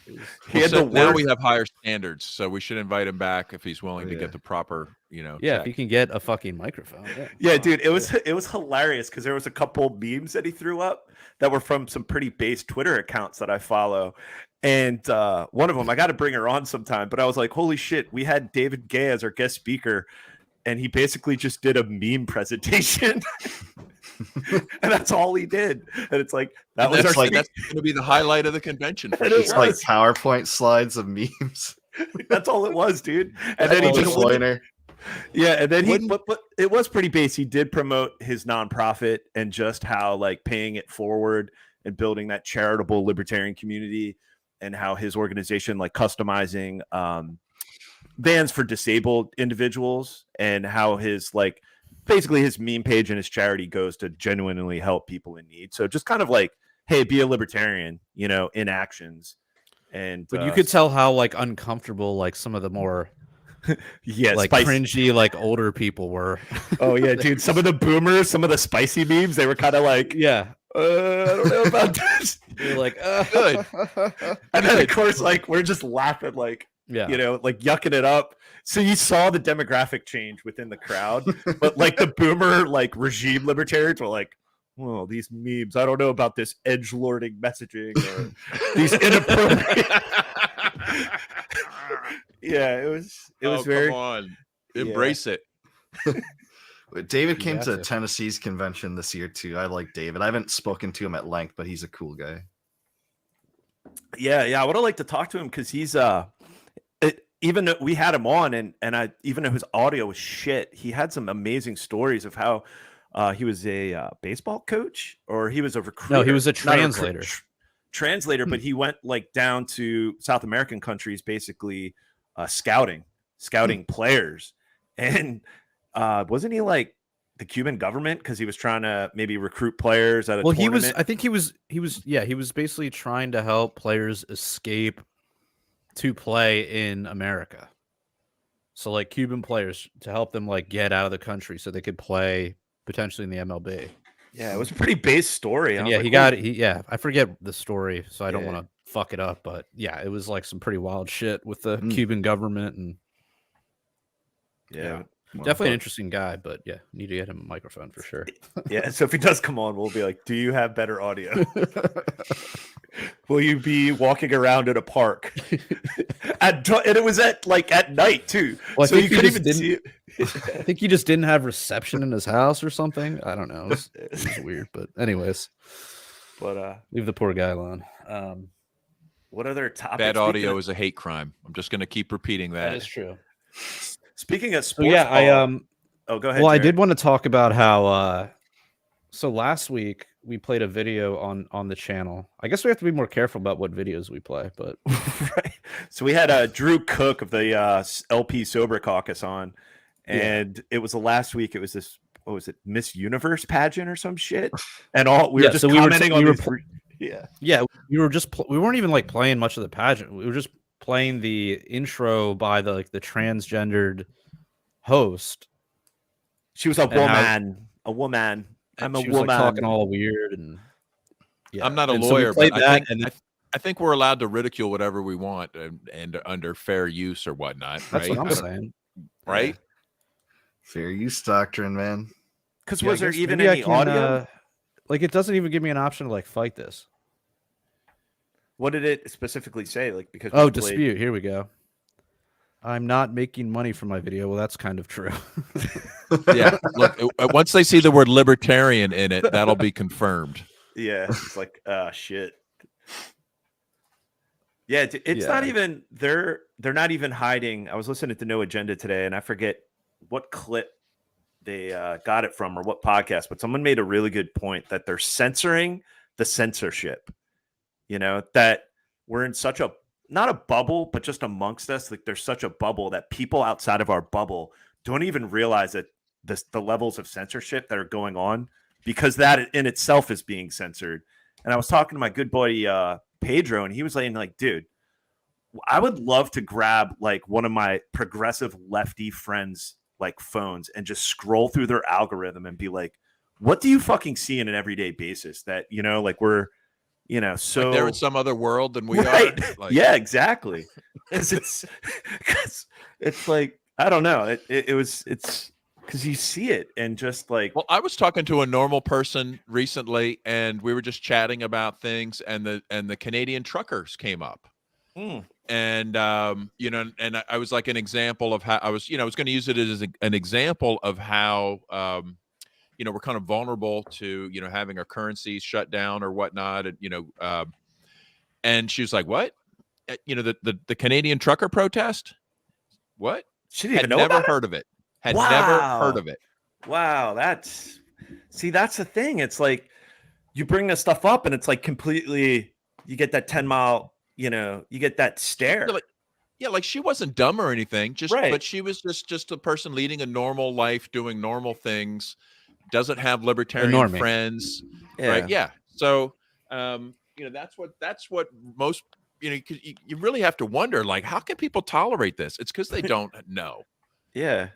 Now we have higher standards, so we should invite him back if he's willing to get the proper, Yeah, check. if you can get a fucking microphone. Yeah, dude, it was hilarious because there was a couple memes that he threw up that were from some pretty base Twitter accounts that I follow. And one of them, I got to bring her on sometime, but I was like, holy shit, we had David Gay as our guest speaker, and he basically just did a meme presentation. And that's all he did. And it's like that's going to be the highlight of the convention. It's like PowerPoint slides of memes. That's all it was, dude. And then he just and then but it was pretty base. He did promote his nonprofit and just how like paying it forward and building that charitable libertarian community, and how his organization like customizing vans for disabled individuals, and how his like basically his meme page and his charity goes to genuinely help people in need. So just kind of like, hey, be a libertarian, in actions. And but you could tell how like uncomfortable like some of the more like cringy like older people were. Oh yeah, dude. Some of the boomers, some of the spicy memes, they were kind of like, I don't know about this. You're like, good. And then of course, like we're just laughing, like, like yucking it up. So you saw the demographic change within the crowd, but like the boomer, like regime libertarians were like, well, these memes, I don't know about this edgelording messaging or these inappropriate. Yeah, it was very. Come on, embrace it. David came to Tennessee's convention this year too. I like David. I haven't spoken to him at length, but he's a cool guy. Yeah, I would have liked to talk to him because he's even though we had him on and I even though his audio was shit, he had some amazing stories of how he was a baseball coach, or he was a recruiter. No, he was a translator. Translator, but he went like down to South American countries, basically scouting players. And wasn't he like the Cuban government because he was trying to maybe recruit players at a tournament? He was basically trying to help players escape to play in America. So like Cuban players, to help them like get out of the country so they could play potentially in the MLB. Yeah, it was a pretty base story. And yeah, I forget the story, so I don't want to fuck it up, but yeah, it was like some pretty wild shit with the Cuban government. And Definitely an interesting guy, but yeah, need to get him a microphone for sure. Yeah, so if he does come on, we'll be like, "Do you have better audio? Will you be walking around in a park?" And it was at night too, Well, so you couldn't even see it. I think he just didn't have reception in his house or something. I don't know. It was weird, but anyways. But leave the poor guy alone. What other topics? Bad audio is a hate crime. I'm just going to keep repeating that. That is true. Speaking of So sports, yeah, oh, go ahead. Well, I Jared. did want to talk about how. So last week we played a video on the channel. I guess we have to be more careful about what videos we play, but right. So we had Drew Cook of the LP Sober Caucus on, and it was the last week. It was this, what was it, Miss Universe pageant or some shit, and we were just commenting on these. We weren't even like playing much of the pageant. We were just playing the intro by the transgendered host. She was a woman. I'm a she was woman. like talking all weird and I'm not a And lawyer, so we but played I think we're allowed to ridicule whatever we want and under fair use or whatnot. That's right? what I'm saying. Right? Fair use doctrine, man. Because Yeah, was there I guess even maybe I any can, audio? Like, it doesn't even give me an option to like fight this. What did it specifically say? Like, because Oh, dispute. Here we go. I'm not making money from my video. Well, that's kind of true. Yeah. Look, once they see the word libertarian in it, that'll be confirmed. Yeah, it's like, shit. Yeah, it's not even they're not even hiding. I was listening to No Agenda today, and I forget what clip they got it from or what podcast, but someone made a really good point that they're censoring the censorship. You know, that we're in such a not a bubble, but just amongst us, like there's such a bubble that people outside of our bubble don't even realize that the levels of censorship that are going on, because that in itself is being censored. And I was talking to my good buddy Pedro, and he was saying, like, dude, I would love to grab like one of my progressive lefty friends' like phones and just scroll through their algorithm and be like, what do you fucking see on an everyday basis that, you know, like we're, you know, so like they're in some other world than we are. Like, yeah, exactly. it's like, I don't know. It's because you see it and just like, well, I was talking to a normal person recently, and we were just chatting about things, and the Canadian truckers came up. And you know, and I was like an example of how I was going to use it as an example of how you know, we're kind of vulnerable to, you know, having our currencies shut down or whatnot, and you know, and she was like, "What? You know, the Canadian trucker protest? What? She didn't even know never about heard of it. Had never heard of it. Wow, that's the thing. It's like you bring this stuff up, and it's like completely. You get that 10-mile. You know, you get that stare. Yeah, like she wasn't dumb or anything, just right. But she was just a person leading a normal life, doing normal things. Doesn't have libertarian friends, right? Yeah. So, you know, that's what most, you know, you really have to wonder, like, how can people tolerate this? It's because they don't know. Yeah.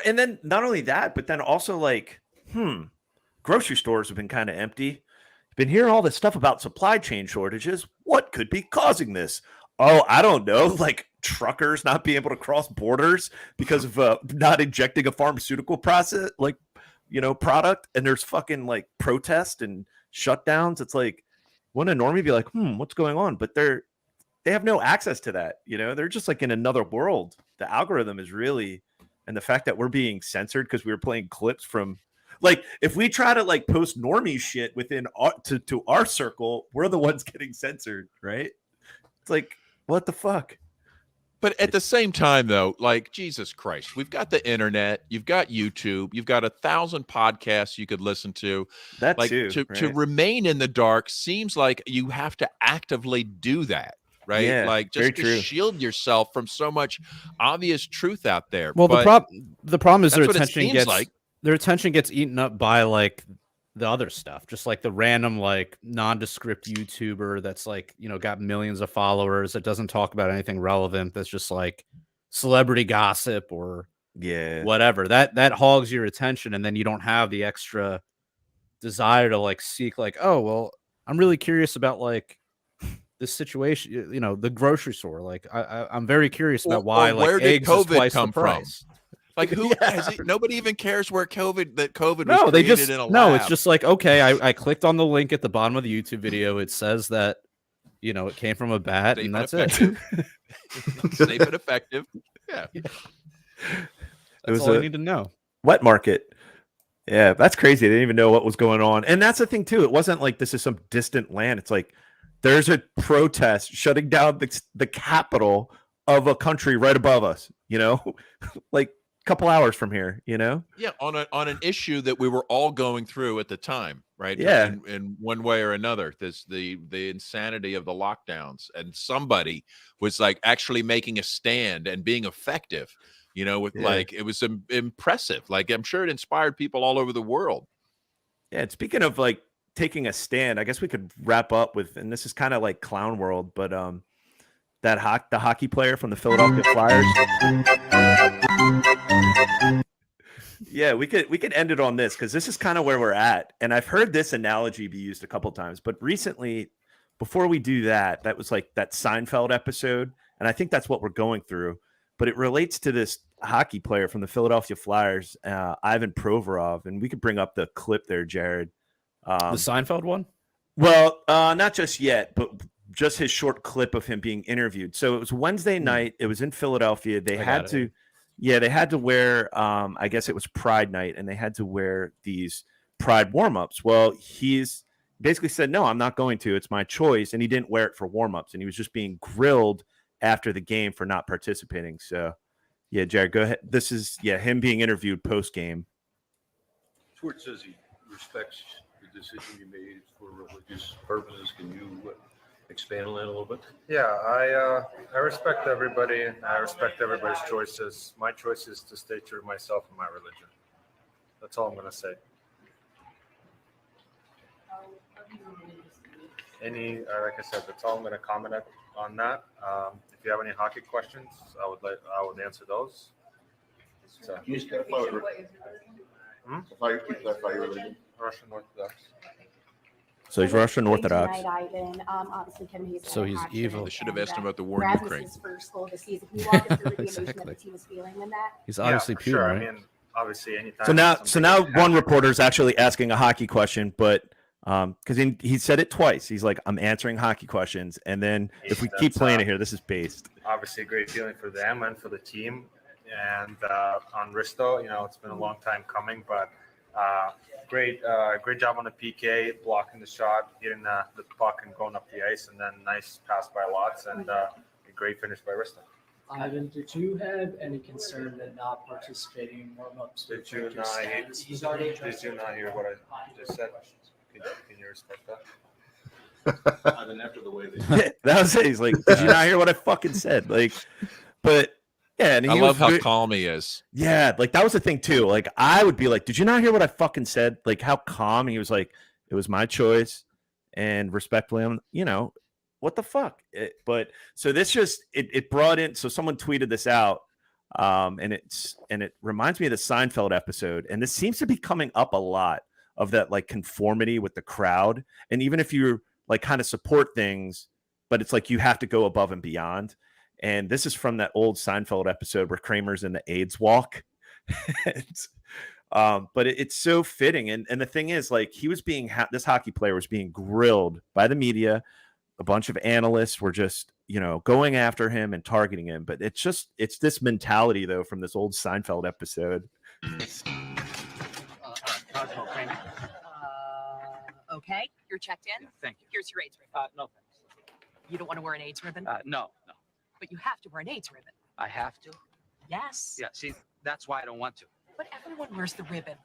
And then not only that, but then also like, grocery stores have been kind of empty. Been hearing all this stuff about supply chain shortages. What could be causing this? Oh, I don't know. Like truckers not being able to cross borders because of not injecting a pharmaceutical process, like, you know, product. And there's fucking like protests and shutdowns. It's like, wouldn't a normie be like, what's going on? But they have no access to that. You know, they're just like in another world. The algorithm is really, and the fact that we're being censored because we were playing clips from. Like, if we try to like post normie shit within to our circle, we're the ones getting censored, right? It's like, what the fuck? But at the same time, though, like, Jesus Christ, we've got the internet, you've got YouTube, you've got 1,000 podcasts you could listen to. That like, too, to remain in the dark seems like you have to actively do that, right? Yeah, like just to shield yourself from so much obvious truth out there. Well, but the problem is their that's what it attention seems gets like. Their attention gets eaten up by like the other stuff, just like the random like nondescript YouTuber that's like, you know, got millions of followers that doesn't talk about anything relevant, that's just like celebrity gossip or whatever. That hogs your attention, and then you don't have the extra desire to like seek like, oh well, I'm really curious about like this situation, you know, the grocery store. Like I'm very curious about why like where did eggs is COVID twice come the price. from? Like who has it? Nobody even cares where COVID was No, they created just in a lab. no. It's just like, okay, I clicked on the link at the bottom of the YouTube video. It says that it came from a bat, safe and and that's it. Safe and effective. Yeah. That's all I need to know. Wet market. Yeah, that's crazy. They didn't even know what was going on. And that's the thing, too. It wasn't like this is some distant land. It's like there's a protest shutting down the capital of a country right above us, like a couple hours from here, Yeah, on an issue that we were all going through at the time, right? Yeah. In one way or another, the insanity of the lockdowns, and somebody was like actually making a stand and being effective. With like it was impressive. Like I'm sure it inspired people all over the world. Yeah, and speaking of like taking a stand, I guess we could wrap up with, and this is kind of like clown world, but the hockey player from the Philadelphia Flyers. Yeah, we could end it on this because this is kind of where we're at, and I've heard this analogy be used a couple times, but recently, before we do that, that was like that Seinfeld episode, and I think that's what we're going through. But it relates to this hockey player from the Philadelphia Flyers, Ivan Provorov, and we could bring up the clip there, Jared. The Seinfeld one? Well, not just yet, but just his short clip of him being interviewed. So it was Wednesday night. It was in Philadelphia. They had to wear, I guess it was Pride night, and they had to wear these Pride warm-ups. Well, he's basically said, no, I'm not going to. It's my choice. And he didn't wear it for warm-ups, and he was just being grilled after the game for not participating. So, yeah, Jared, go ahead. This is, him being interviewed post-game. Schwartz says he respects the decision you made for religious purposes. Can you expand on that a little bit? Yeah, I respect everybody. I respect everybody's choices. My choice is to stay true to myself and my religion. That's all I'm going to say. Like I said, that's all I'm going to comment on that. If you have any hockey questions, I would answer those. So, Can you clarify your religion? Russian Orthodox. So he's Russian Orthodox. So he's evil. They should have asked him about the war in Ukraine. Exactly. He's obviously Putin, sure. right? I mean, obviously, anytime. So now one reporter is actually asking a hockey question, but because he said it twice. He's like, I'm answering hockey questions, and then if we keep playing it here, this is based. Obviously, a great feeling for them and for the team. And on Risto, it's been a long time coming, but great job on the PK, blocking the shot, getting the puck and going up the ice, and then nice pass by Lots, and a great finish by Risto. Ivan, did you have any concern that not participating in warm-ups? Did you not hear what I just said? Can you respect that? Ivan, after the way that was it. He's like, did you not hear what I fucking said? Like, but yeah, and I love how calm he is. Yeah, like that was the thing too. Like I would be like, did you not hear what I fucking said? Like how calm he was. Like it was my choice, and respectfully, what the fuck? But so this just it brought in. So someone tweeted this out, and it reminds me of the Seinfeld episode, and this seems to be coming up a lot of that like conformity with the crowd, and even if you like kind of support things, but it's like you have to go above and beyond. And this is from that old Seinfeld episode where Kramer's in the AIDS walk. But it's so fitting. And the thing is, like, he was being this hockey player was being grilled by the media. A bunch of analysts were just, going after him and targeting him. But it's this mentality, though, from this old Seinfeld episode. Okay, you're checked in. Yeah, thank you. Here's your AIDS ribbon. No, thanks. You don't want to wear an AIDS ribbon? No. But you have to wear an AIDS ribbon. I have to? Yes. Yeah, see, that's why I don't want to. But everyone wears the ribbon.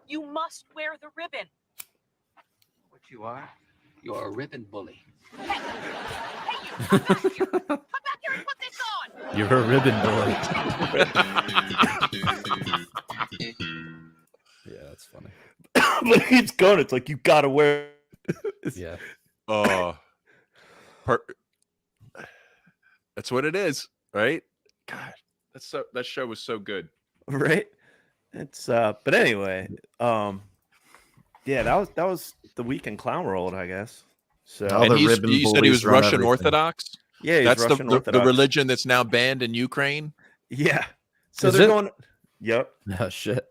You must wear the ribbon. What you are? You're a ribbon bully. Hey, you, come back here. Come back here and put this on. You're a ribbon boy. Yeah, that's funny. But he's going. It's like you gotta wear. Yeah. That's what it is, right? God, that show was so good, right? It's but anyway, yeah, that was the week in clown world, I guess. So and you said he was Russian Orthodox. Yeah, that's Russian Orthodox. the religion that's now banned in Ukraine. Yeah, so they're going. Yep. Oh shit.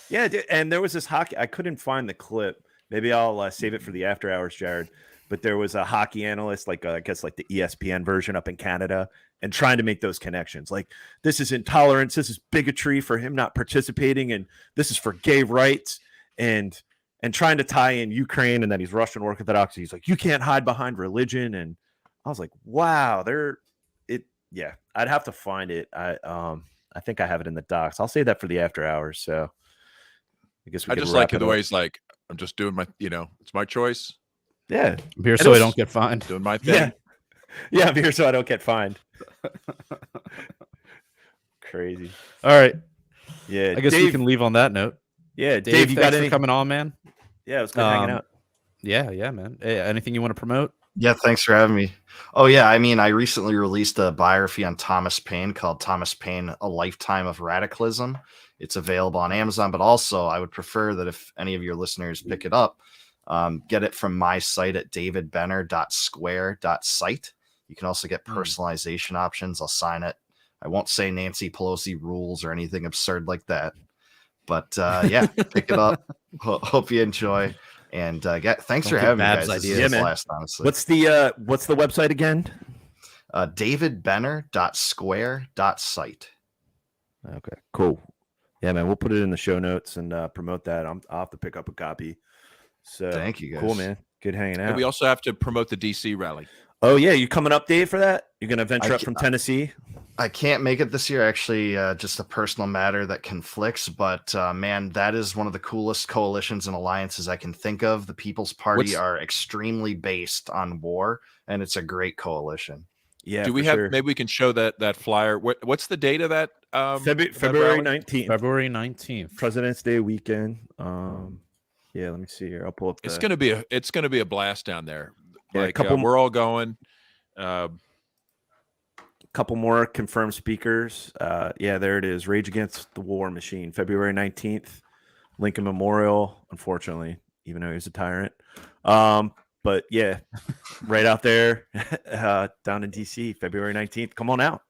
Yeah, and there was this hockey. I couldn't find the clip. Maybe I'll save it for the after hours, Jared. But there was a hockey analyst, like I guess like the ESPN version up in Canada, and trying to make those connections. Like, this is intolerance, this is bigotry for him not participating, and this is for gay rights, and trying to tie in Ukraine and that he's Russian Orthodox. He's like, you can't hide behind religion. And I was like, wow, yeah, I'd have to find it. I think I have it in the docs. I'll save that for the after hours. So I guess I just like the way he's like, I'm just doing my, it's my choice. Yeah. I'm here so I don't get fined. Doing my thing. Yeah, I'm here so I don't get fined. Crazy. All right. Yeah. I guess we can leave on that note. Yeah, Dave, you thanks got for coming on, man. Yeah, it was good hanging out. Yeah, man. Hey, anything you want to promote? Yeah, thanks for having me. Oh, yeah. I mean, I recently released a biography on Thomas Paine called Thomas Paine, A Lifetime of Radicalism. It's available on Amazon, but also I would prefer that if any of your listeners pick it up, get it from my site at davidbenner.square.site. You can also get personalization options. I'll sign it. I won't say Nancy Pelosi rules or anything absurd like that. But yeah, pick it up. Hope you enjoy. And thanks for having me, guys. This is a blast, honestly. What's the website again? davidbenner.square.site. Okay, cool. Yeah, man, we'll put it in the show notes and promote that. I'll have to pick up a copy. So thank you, guys. Cool, man. Good hanging out. And we also have to promote the DC rally. Oh yeah, you coming up, Dave, for that? You're gonna venture up from Tennessee? I can't make it this year, actually. Just a personal matter that conflicts. But man, that is one of the coolest coalitions and alliances I can think of. The People's Party are extremely based on war, and it's a great coalition. Yeah. Do we have? Maybe we can show that flyer. What's the date of that? February 19th. February 19th. President's Day weekend. Yeah, let me see here. I'll pull up. It's gonna be a blast down there. Yeah, like we're all going. Couple more confirmed speakers. Yeah, there it is. Rage Against the War Machine, February 19th. Lincoln Memorial, unfortunately, even though he's a tyrant. But yeah, right out there down in DC, February 19th. Come on out.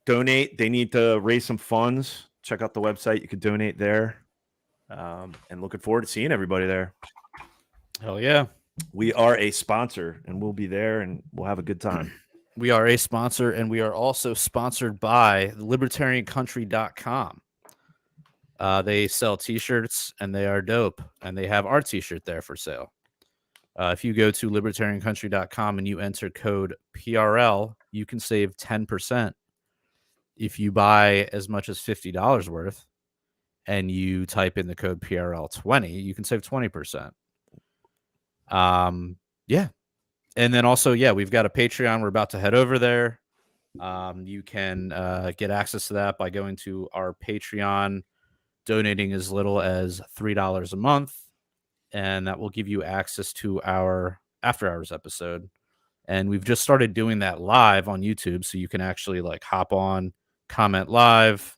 Donate. They need to raise some funds. Check out the website. You could donate there. And looking forward to seeing everybody there. Hell yeah. We are a sponsor, and we'll be there, and we'll have a good time. We are a sponsor, and we are also sponsored by libertariancountry.com. They sell t-shirts, and they are dope, and they have our t-shirt there for sale. If you go to libertariancountry.com and you enter code PRL, you can save 10%. If you buy as much as $50 worth and you type in the code PRL20, you can save 20%. Yeah. And then also, yeah, we've got a Patreon. We're about to head over there. You can get access to that by going to our Patreon, donating as little as $3 a month. And that will give you access to our after hours episode. And we've just started doing that live on YouTube. So you can actually like hop on, comment live,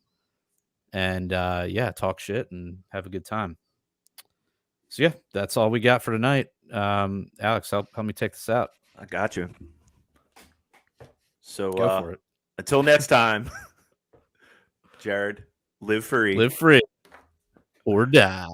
and yeah, talk shit and have a good time. So yeah, that's all we got for tonight. Alex, help me take this out. I got you. So go for it. Until next time, Jared, live free. Live free or die.